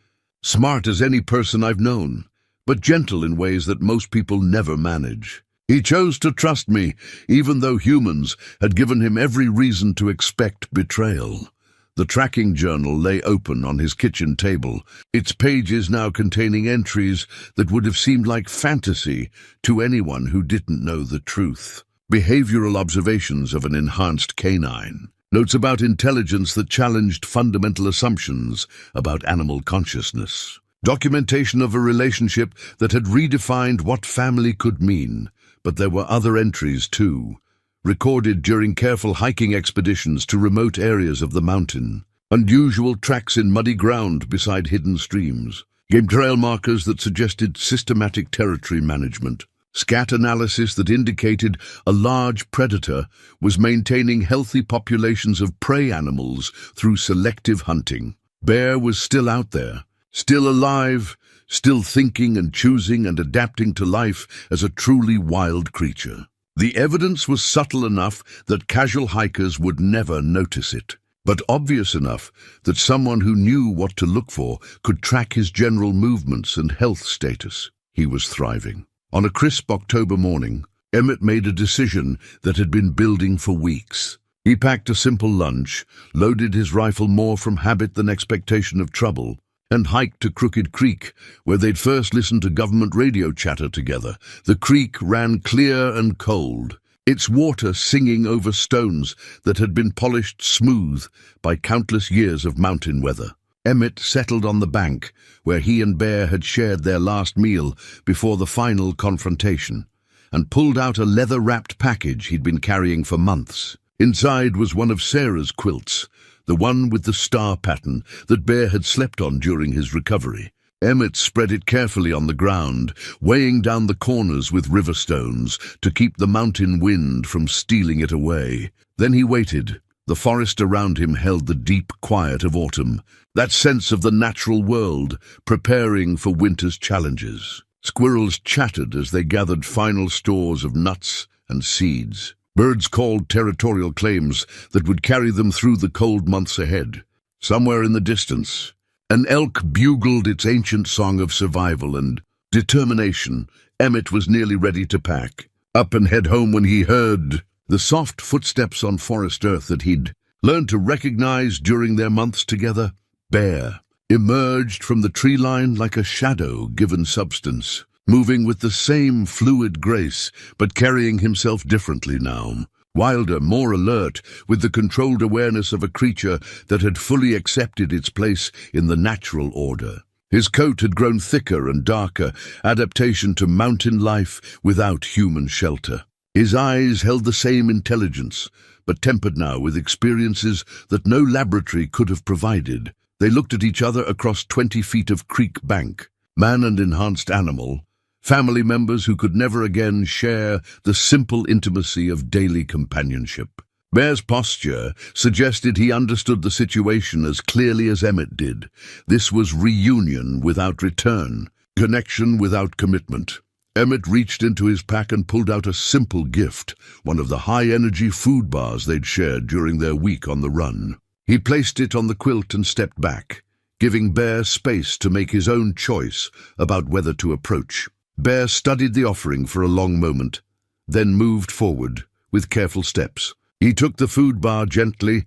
S1: "Smart as any person I've known, but gentle in ways that most people never manage. He chose to trust me, even though humans had given him every reason to expect betrayal." The tracking journal lay open on his kitchen table, its pages now containing entries that would have seemed like fantasy to anyone who didn't know the truth. Behavioral observations of an enhanced canine, notes about intelligence that challenged fundamental assumptions about animal consciousness, documentation of a relationship that had redefined what family could mean. But there were other entries too, recorded during careful hiking expeditions to remote areas of the mountain, unusual tracks in muddy ground beside hidden streams, game trail markers that suggested systematic territory management, scat analysis that indicated a large predator was maintaining healthy populations of prey animals through selective hunting. Bear was still out there, still alive, still thinking and choosing and adapting to life as a truly wild creature. The evidence was subtle enough that casual hikers would never notice it, but obvious enough that someone who knew what to look for could track his general movements and health status. He was thriving. On a crisp October morning, Emmett made a decision that had been building for weeks. He packed a simple lunch, loaded his rifle more from habit than expectation of trouble, and hiked to Crooked Creek, where they'd first listened to government radio chatter together. The creek ran clear and cold, its water singing over stones that had been polished smooth by countless years of mountain weather. Emmett settled on the bank, where he and Bear had shared their last meal before the final confrontation, and pulled out a leather-wrapped package he'd been carrying for months. Inside was one of Sarah's quilts, the one with the star pattern that Bear had slept on during his recovery. Emmett spread it carefully on the ground, weighing down the corners with river stones to keep the mountain wind from stealing it away. Then he waited. The forest around him held the deep quiet of autumn, that sense of the natural world preparing for winter's challenges. Squirrels chattered as they gathered final stores of nuts and seeds. Birds called territorial claims that would carry them through the cold months ahead. Somewhere in the distance, an elk bugled its ancient song of survival and determination. Emmett was nearly ready to pack up and head home when he heard the soft footsteps on forest earth that he'd learned to recognize during their months together. Bear emerged from the tree line like a shadow given substance, moving with the same fluid grace, but carrying himself differently now. Wilder, more alert, with the controlled awareness of a creature that had fully accepted its place in the natural order. His coat had grown thicker and darker, adaptation to mountain life without human shelter. His eyes held the same intelligence, but tempered now with experiences that no laboratory could have provided. They looked at each other across 20 feet of creek bank, man and enhanced animal, family members who could never again share the simple intimacy of daily companionship. Bear's posture suggested he understood the situation as clearly as Emmett did. This was reunion without return, connection without commitment. Emmett reached into his pack and pulled out a simple gift, one of the high-energy food bars they'd shared during their week on the run. He placed it on the quilt and stepped back, giving Bear space to make his own choice about whether to approach. Bear studied the offering for a long moment, then moved forward with careful steps. He took the food bar gently,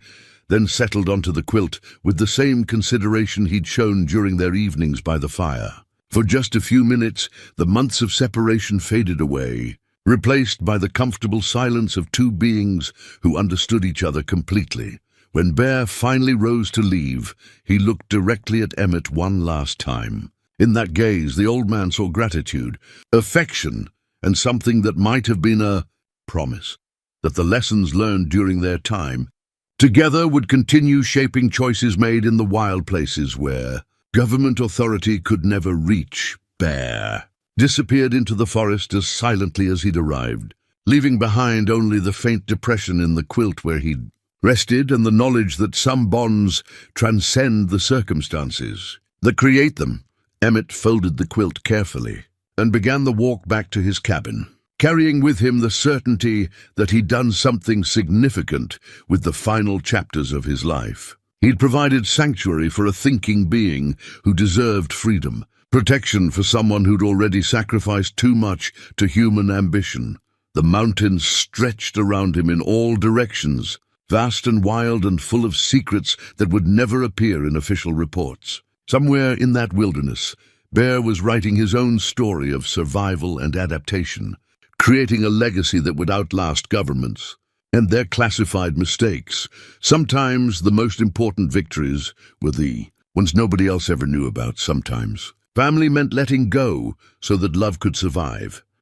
S1: then settled onto the quilt with the same consideration he'd shown during their evenings by the fire. For just a few minutes, the months of separation faded away, replaced by the comfortable silence of two beings who understood each other completely. When Bear finally rose to leave, he looked directly at Emmett one last time. In that gaze, the old man saw gratitude, affection, and something that might have been a promise that the lessons learned during their time together would continue shaping choices made in the wild places where government authority could never reach. Bear disappeared into the forest as silently as he'd arrived, leaving behind only the faint depression in the quilt where he'd rested and the knowledge that some bonds transcend the circumstances that create them. Emmett folded the quilt carefully and began the walk back to his cabin, carrying with him the certainty that he'd done something significant with the final chapters of his life. He'd provided sanctuary for a thinking being who deserved freedom, protection for someone who'd already sacrificed too much to human ambition. The mountains stretched around him in all directions, vast and wild and full of secrets that would never appear in official reports. Somewhere in that wilderness, Bear was writing his own story of survival and adaptation, creating a legacy that would outlast governments and their classified mistakes. Sometimes the most important victories were the ones nobody else ever knew about. Sometimes family meant letting go so that love could survive.